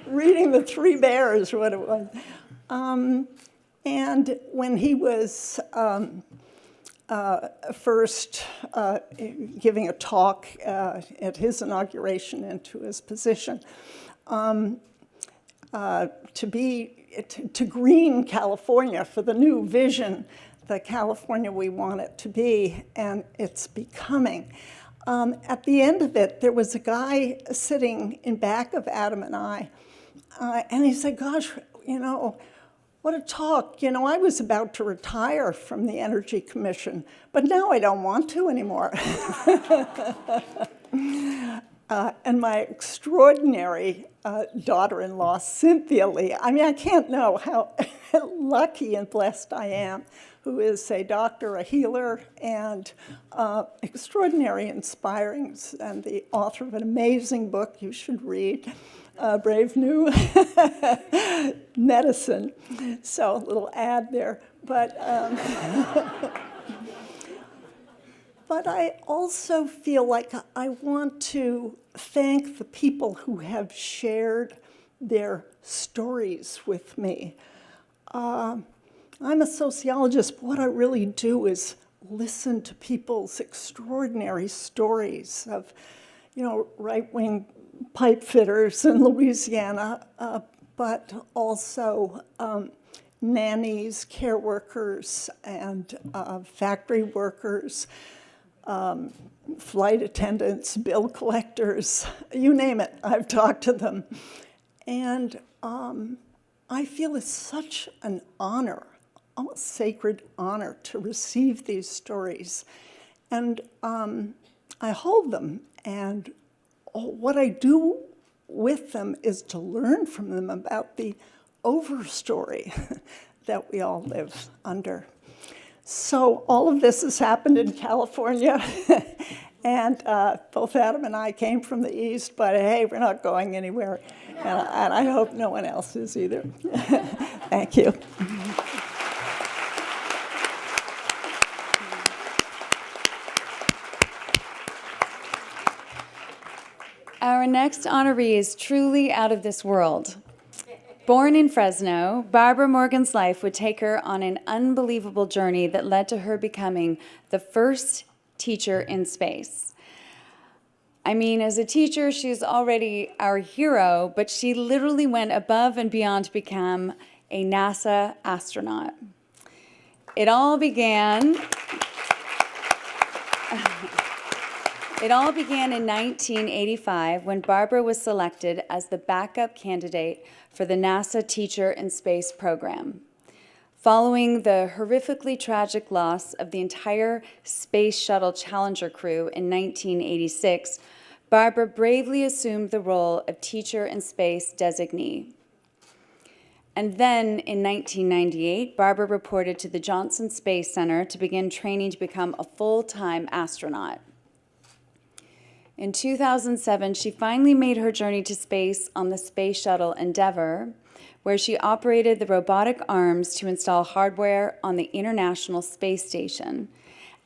reading The Three Bears, what it was. And when he was first giving a talk at his inauguration into his position, to green California for the new vision, the California we want it to be, and it's becoming. At the end of it, there was a guy sitting in back of Adam and I, And he said, gosh, what a talk. I was about to retire from the Energy Commission, but now I don't want to anymore. And my extraordinary daughter-in-law, Cynthia Lee, I can't know how lucky and blessed I am, who is a doctor, a healer, and extraordinary, inspiring, and the author of an amazing book you should read, Brave New Medicine. So a little ad there. But I also feel like I want to thank the people who have shared their stories with me. I'm a sociologist, but what I really do is listen to people's extraordinary stories of, right-wing pipe fitters in Louisiana, but also nannies, care workers, and factory workers, flight attendants, bill collectors, you name it, I've talked to them. And I feel it's such an honor, almost sacred honor, to receive these stories. And I hold them, and what I do with them is to learn from them about the overstory that we all live under. So all of this has happened in California, and both Adam and I came from the East, but hey, we're not going anywhere, and I hope no one else is either. Thank you. Our next honoree is truly out of this world. Born in Fresno, Barbara Morgan's life would take her on an unbelievable journey that led to her becoming the first teacher in space. As a teacher, she's already our hero, but she literally went above and beyond to become a NASA astronaut. It all began in 1985 when Barbara was selected as the backup candidate for the NASA Teacher in Space program. Following the horrifically tragic loss of the entire Space Shuttle Challenger crew in 1986, Barbara bravely assumed the role of Teacher in Space designee. And then in 1998, Barbara reported to the Johnson Space Center to begin training to become a full-time astronaut. In 2007, she finally made her journey to space on the Space Shuttle Endeavour, where she operated the robotic arms to install hardware on the International Space Station,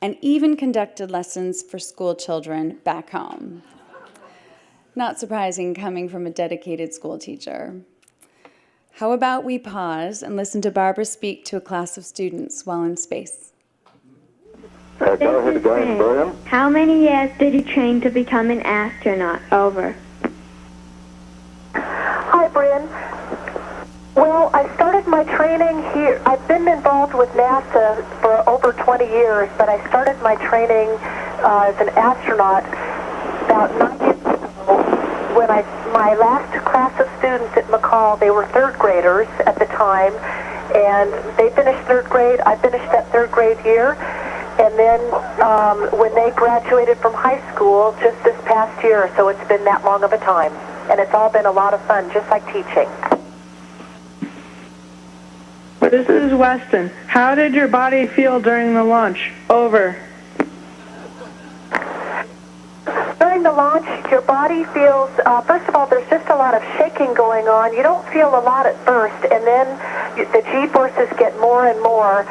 and even conducted lessons for school children back home. Not surprising coming from a dedicated school teacher. How about we pause and listen to Barbara speak to a class of students while in space? Go ahead, Gavin. How many years did you train to become an astronaut? Over. Hi, Bryn. Well, I started my training here. I've been involved with NASA for over 20 years, but I started my training as an astronaut about 9 years ago when my last class of students at McCall, they were third graders at the time, and they finished third grade. I finished that third grade year. And then when they graduated from high school just this past year, so it's been that long of a time. And it's all been a lot of fun, just like teaching. This is Weston. How did your body feel during the launch? Over. During the launch, your body feels, first of all, there's just a lot of shaking going on. You don't feel a lot at first, and then the G-forces get more and more.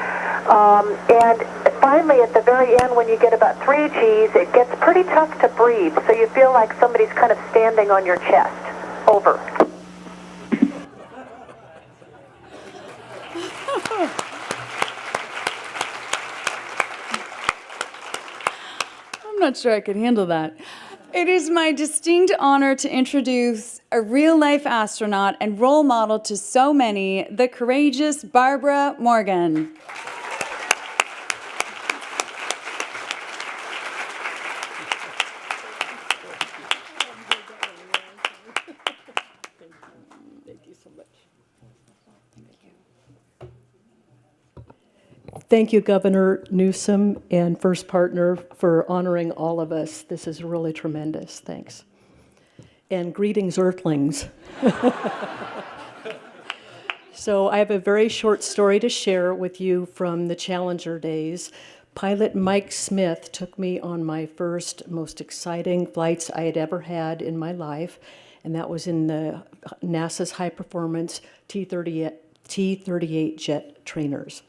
And finally, at the very end, when you get about 3 Gs, it gets pretty tough to breathe. So you feel like somebody's kind of standing on your chest. Over. I'm not sure I could handle that. It is my distinct honor to introduce a real-life astronaut and role model to so many, the courageous Barbara Morgan. Thank you, Governor Newsom and First Partner, for honoring all of us. This is really tremendous. Thanks. And greetings, Earthlings. So I have a very short story to share with you from the Challenger days. Pilot Mike Smith took me on my first, most exciting flights I had ever had in my life, and that was in the NASA's high-performance T-38 jet trainers.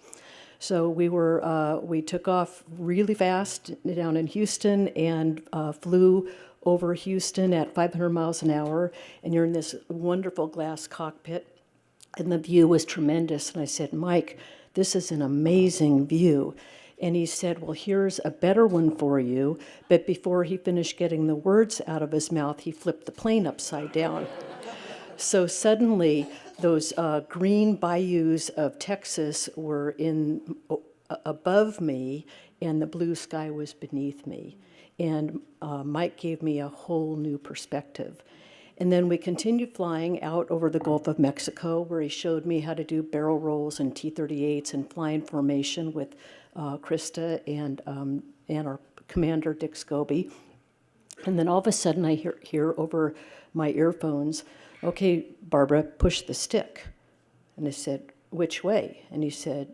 So we took off really fast down in Houston and flew over Houston at 500 miles an hour, and you're in this wonderful glass cockpit, and the view was tremendous. And I said, Mike, this is an amazing view. And he said, well, here's a better one for you. But before he finished getting the words out of his mouth, he flipped the plane upside down. So suddenly, those green bayous of Texas were above me, and the blue sky was beneath me. And Mike gave me a whole new perspective. And then we continued flying out over the Gulf of Mexico, where he showed me how to do barrel rolls and T-38s and fly in formation with Krista and our commander, Dick Scobie. And then all of a sudden I hear over my earphones, okay, Barbara, push the stick. And I said, which way? And he said,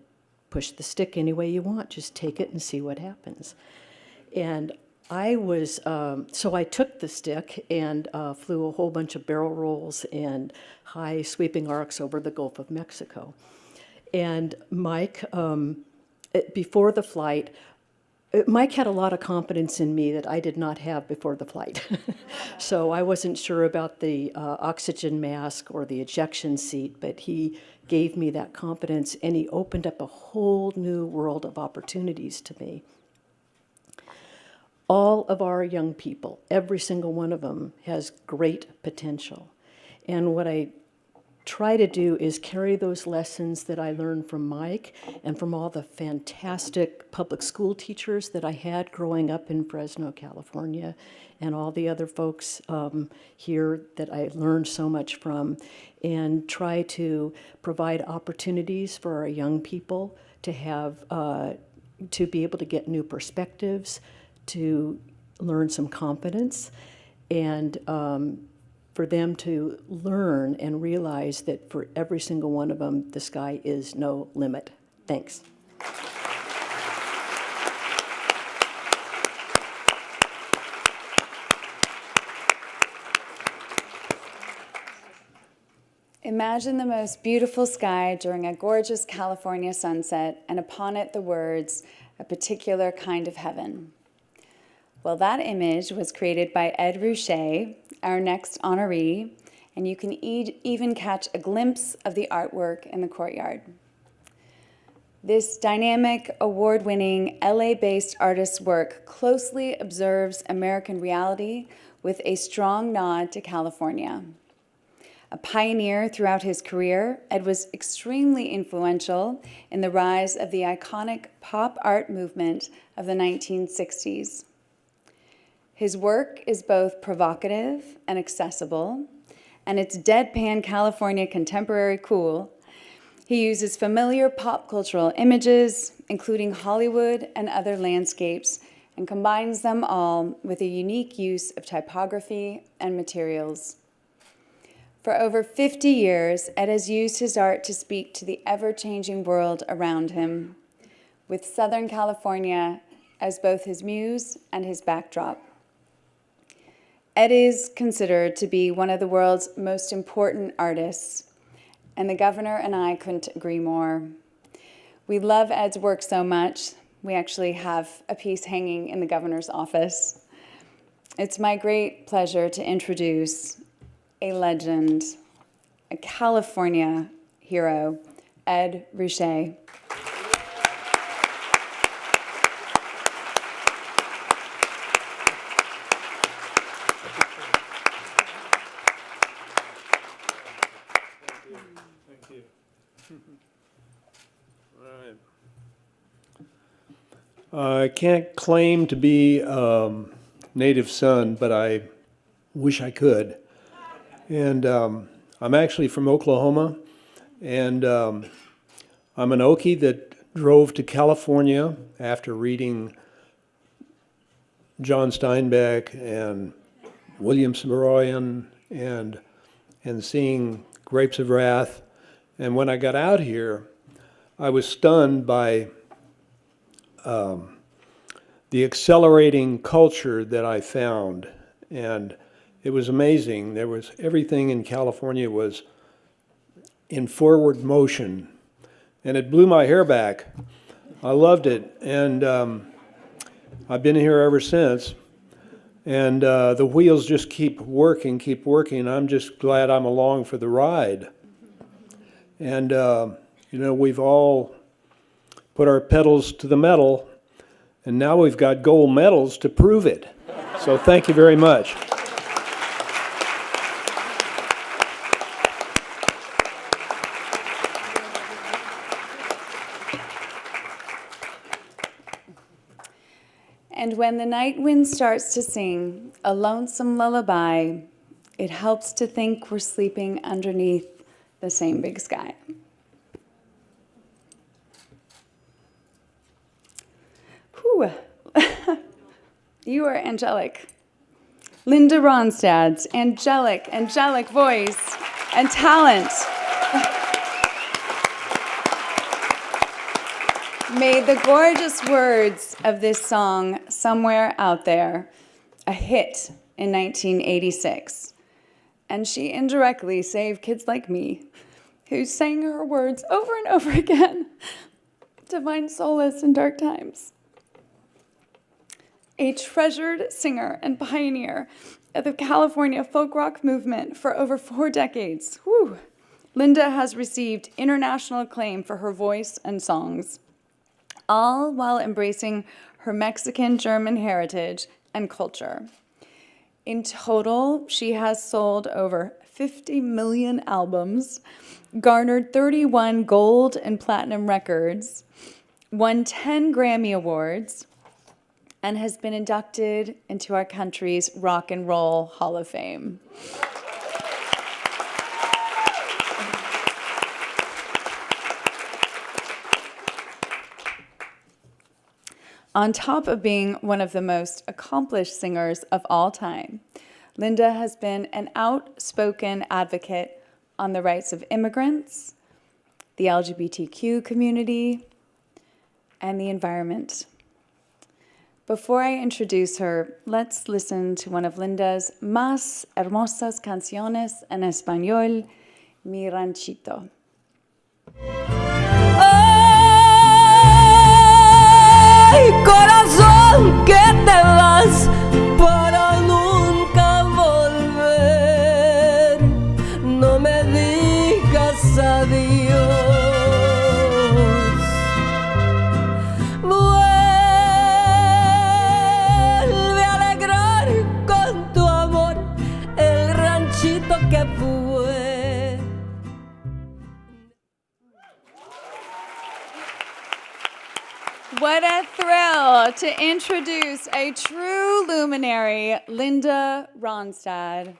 push the stick any way you want. Just take it and see what happens. And so I took the stick and flew a whole bunch of barrel rolls and high sweeping arcs over the Gulf of Mexico. And Mike, before the flight, Mike had a lot of confidence in me that I did not have before the flight. So I wasn't sure about the oxygen mask or the ejection seat, but he gave me that confidence, and he opened up a whole new world of opportunities to me. All of our young people, every single one of them, has great potential. And what I try to do is carry those lessons that I learned from Mike and from all the fantastic public school teachers that I had growing up in Fresno, California, and all the other folks here that I learned so much from, and try to provide opportunities for our young people to have, to be able to get new perspectives, to learn some confidence, and for them to learn and realize that for every single one of them, the sky is no limit. Thanks. Imagine the most beautiful sky during a gorgeous California sunset, and upon it the words, "a particular kind of heaven." Well, that image was created by Ed Ruchet, our next honoree, and you can even catch a glimpse of the artwork in the courtyard. This dynamic, award-winning, LA-based artist's work closely observes American reality with a strong nod to California. A pioneer throughout his career, Ed was extremely influential in the rise of the iconic pop art movement of the 1960s. His work is both provocative and accessible, and it's deadpan California contemporary cool. He uses familiar pop cultural images, including Hollywood and other landscapes, and combines them all with a unique use of typography and materials. For over 50 years, Ed has used his art to speak to the ever-changing world around him, with Southern California as both his muse and his backdrop. Ed is considered to be one of the world's most important artists, and the governor and I couldn't agree more. We love Ed's work so much, we actually have a piece hanging in the governor's office. It's my great pleasure to introduce a legend, a California hero, Ed Ruchet. I can't claim to be native son, but I wish I could. And I'm actually from Oklahoma, and I'm an Okie that drove to California after reading John Steinbeck and William Saroyan and seeing Grapes of Wrath. And when I got out here, I was stunned by the accelerating culture that I found. And it was amazing. There was everything in California was in forward motion. And it blew my hair back. I loved it. And I've been here ever since. And the wheels just keep working. I'm just glad I'm along for the ride. And, we've all put our pedals to the metal, and now we've got gold medals to prove it. So thank you very much. And when the night wind starts to sing a lonesome lullaby, it helps to think we're sleeping underneath the same big sky. Whew. You are angelic. Linda Ronstadt's angelic voice and talent made the gorgeous words of this song, Somewhere Out There, a hit in 1986. And she indirectly saved kids like me, who sang her words over and over again to find solace in dark times. A treasured singer and pioneer of the California folk rock movement for over 4 decades, Linda has received international acclaim for her voice and songs, all while embracing her Mexican-German heritage and culture. In total, she has sold over 50 million albums, garnered 31 gold and platinum records, won 10 Grammy Awards, and has been inducted into our country's Rock and Roll Hall of Fame. On top of being one of the most accomplished singers of all time, Linda has been an outspoken advocate on the rights of immigrants, the LGBTQ community, and the environment. Before I introduce her, let's listen to one of Linda's más hermosas canciones en español, Mi Ranchito. Ay, corazón, que te vas para nunca volver. No me digas adiós. Vuelve a alegrar con tu amor el ranchito que fue. What a thrill to introduce a true luminary, Linda Ronstadt.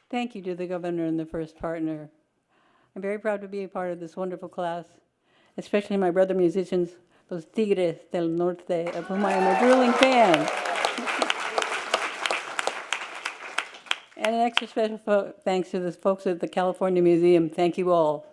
Thank you to the governor and the first partner. I'm very proud to be a part of this wonderful class, especially my brother musicians, Los Tigres del Norte, of whom I am a drooling fan. And an extra special thanks to the folks at the California Museum. Thank you all.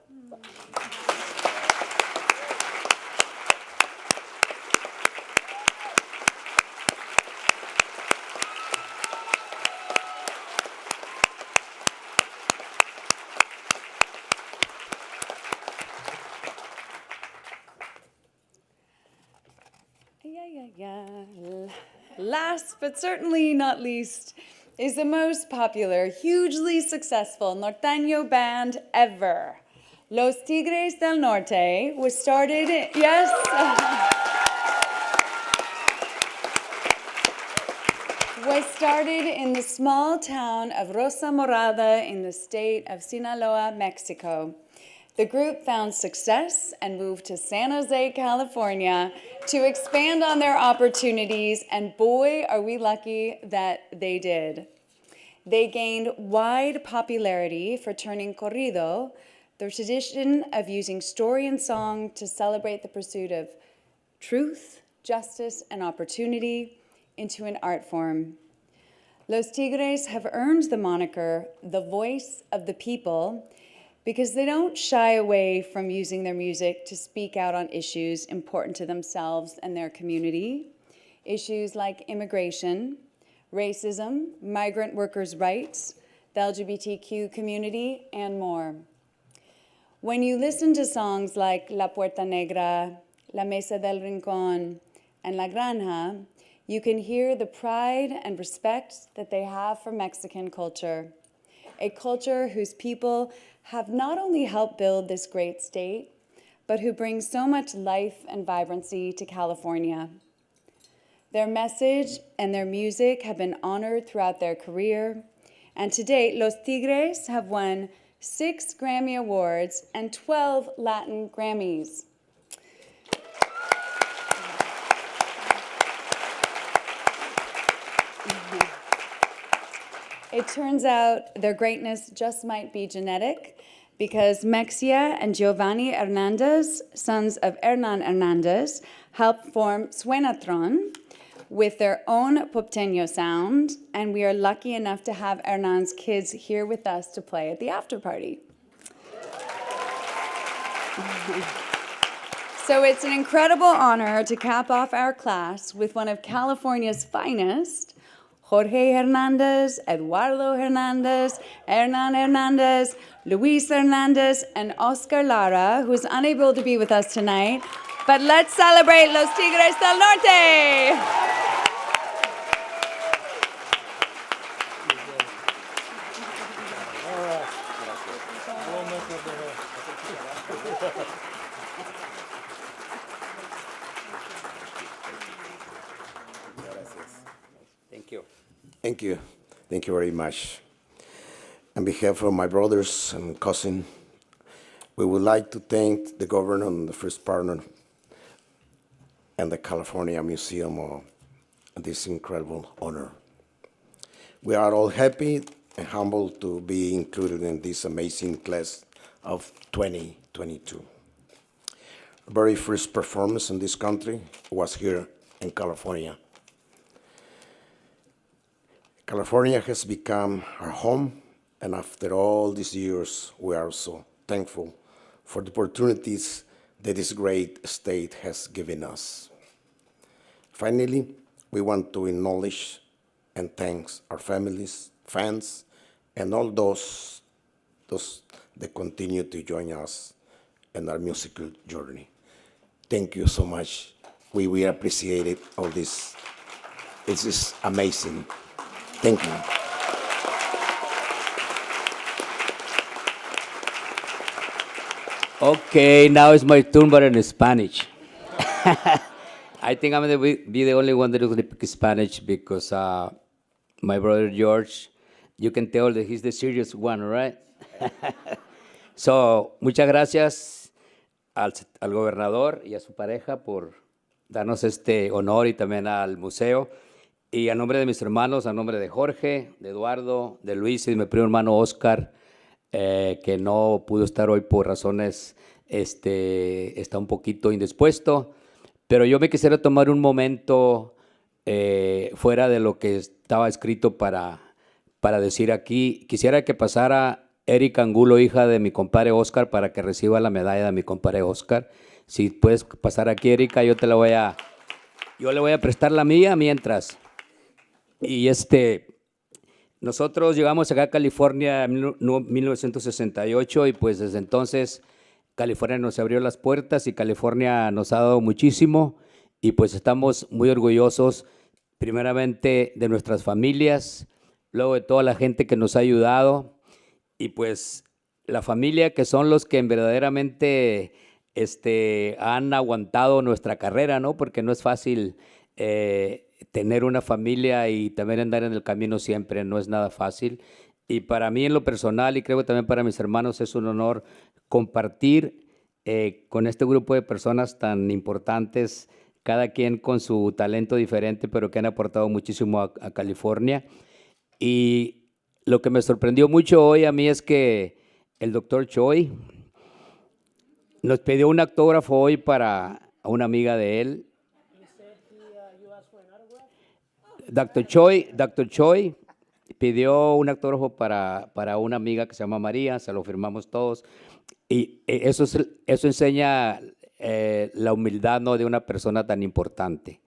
Last but certainly not least is the most popular, hugely successful norteño band ever. Los Tigres del Norte was started, yes. started in the small town of Rosa Morada in the state of Sinaloa, Mexico. The group found success and moved to San Jose, California to expand on their opportunities, and boy, are we lucky that they did. They gained wide popularity for turning corrido, the tradition of using story and song to celebrate the pursuit of truth, justice, and opportunity, into an art form. Los Tigres have earned the moniker, the voice of the people, because they don't shy away from using their music to speak out on issues important to themselves and their community, issues like immigration, racism, migrant workers' rights, the LGBTQ community, and more. When you listen to songs like La Puerta Negra, La Mesa del Rincón, and La Granja, you can hear the pride and respect that they have for Mexican culture, a culture whose people have not only helped build this great state, but who bring so much life and vibrancy to California. Their message and their music have been honored throughout their career, and to date, Los Tigres have won 6 Grammy Awards and 12 Latin Grammys. It turns out their greatness just might be genetic, because Mexia and Giovanni Hernandez, sons of Hernan Hernandez, helped form Suenatron with their own Popteño sound, and we are lucky enough to have Hernan's kids here with us to play at the after party. So it's an incredible honor to cap off our class with one of California's finest, Jorge Hernandez, Eduardo Hernandez, Hernan Hernandez, Luis Hernandez, and Oscar Lara, who's unable to be with us tonight. But let's celebrate Los Tigres del Norte! Thank you. Thank you. Thank you very much. On behalf of my brothers and cousin, we would like to thank the governor and the first partner and the California Museum on this incredible honor. We are all happy and humbled to be included in this amazing class of 2022. The very first performance in this country was here in California. California has become our home, and after all these years, we are so thankful for the opportunities that this great state has given us. Finally, we want to acknowledge and thank our families, fans, and all those that continue to join us in our musical journey. Thank you so much. We appreciate it, all this. It's just amazing. Thank you. Okay, now it's my turn, but in Spanish. I think I'm going to be the only one that is going to speak Spanish because my brother George, you can tell that he's the serious one, right? So, muchas gracias al gobernador y a su pareja por darnos este honor y también al museo. Y a nombre de mis hermanos, a nombre de Jorge, de Eduardo, de Luis y de mi primo hermano Oscar, que no pudo estar hoy por razones, está un poquito indispuesto, pero yo me quisiera tomar un momento fuera de lo que estaba escrito para decir aquí. Quisiera que pasara Erika Angulo, hija de mi compadre Oscar, para que reciba la medalla de mi compadre Oscar. Si puedes pasar aquí, Erika, yo le voy a prestar la mía mientras. Y nosotros llegamos acá a California en 1968 y pues desde entonces California nos abrió las puertas y California nos ha dado muchísimo y pues estamos muy orgullosos primeramente de nuestras familias, luego de toda la gente que nos ha ayudado y pues la familia que son los que verdaderamente han aguantado nuestra carrera, ¿no? Porque no es fácil tener una familia y también andar en el camino siempre no es nada fácil. Y para mí en lo personal, y creo que también para mis hermanos, es un honor compartir con este grupo de personas tan importantes, cada quien con su talento diferente, pero que han aportado muchísimo a California. Y lo que me sorprendió mucho hoy a mí es que el doctor Choi nos pidió un autógrafo hoy para una amiga de él. Dr. Choi pidió un autógrafo para una amiga que se llama María, se lo firmamos todos. Y eso enseña la humildad, ¿no?, de una persona tan importante.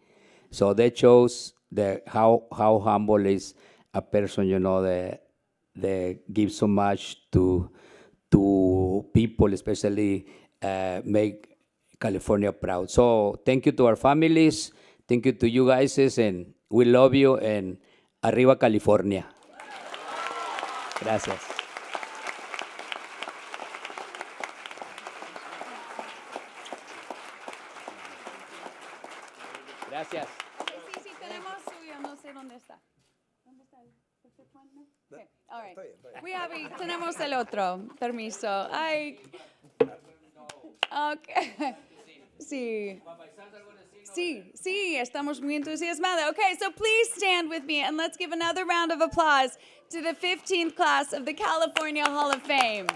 So that shows how humble is a person, you know, that gives so much to people, especially make California proud. So thank you to our families, thank you to you guys, and we love you, and arriba California. Gracias. Gracias. Sí, tenemos suyo, no sé dónde está. ¿Dónde está? Okay. All right. Tenemos el otro. Permiso. Ay. Okay. Sí. Sí, estamos muy entusiasmados. Okay, so please stand with me and let's give another round of applause to the 15th class of the California Hall of Fame.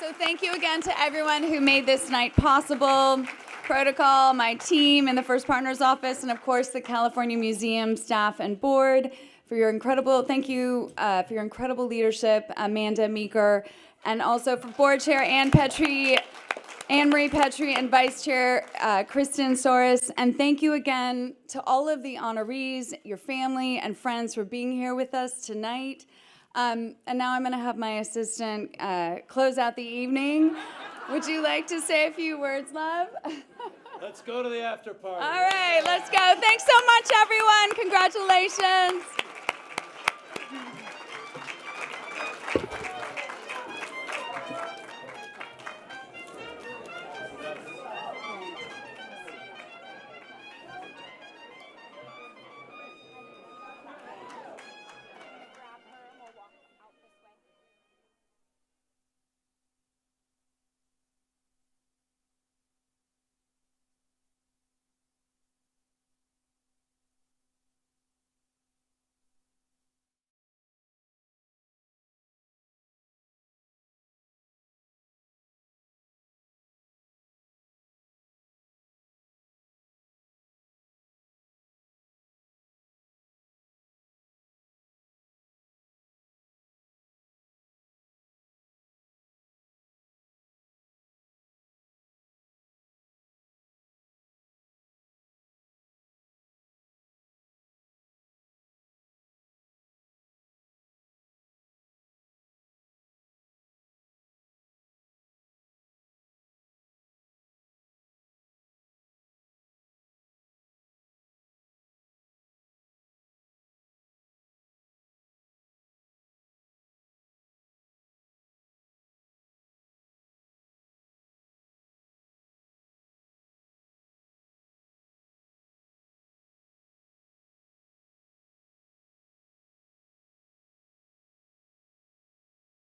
So thank you again to everyone who made this night possible. Protocol, my team in the First Partners Office, and of course the California Museum staff and board for your incredible, thank you for your incredible leadership, Amanda Meeker, and also for Board Chair Anne Marie Petrie, and Vice Chair Kristen Soros. And thank you again to all of the honorees, your family and friends for being here with us tonight. And now I'm going to have my assistant close out the evening. Would you like to say a few words, love? Let's go to the after party. All right, let's go. Thanks so much, everyone. Congratulations.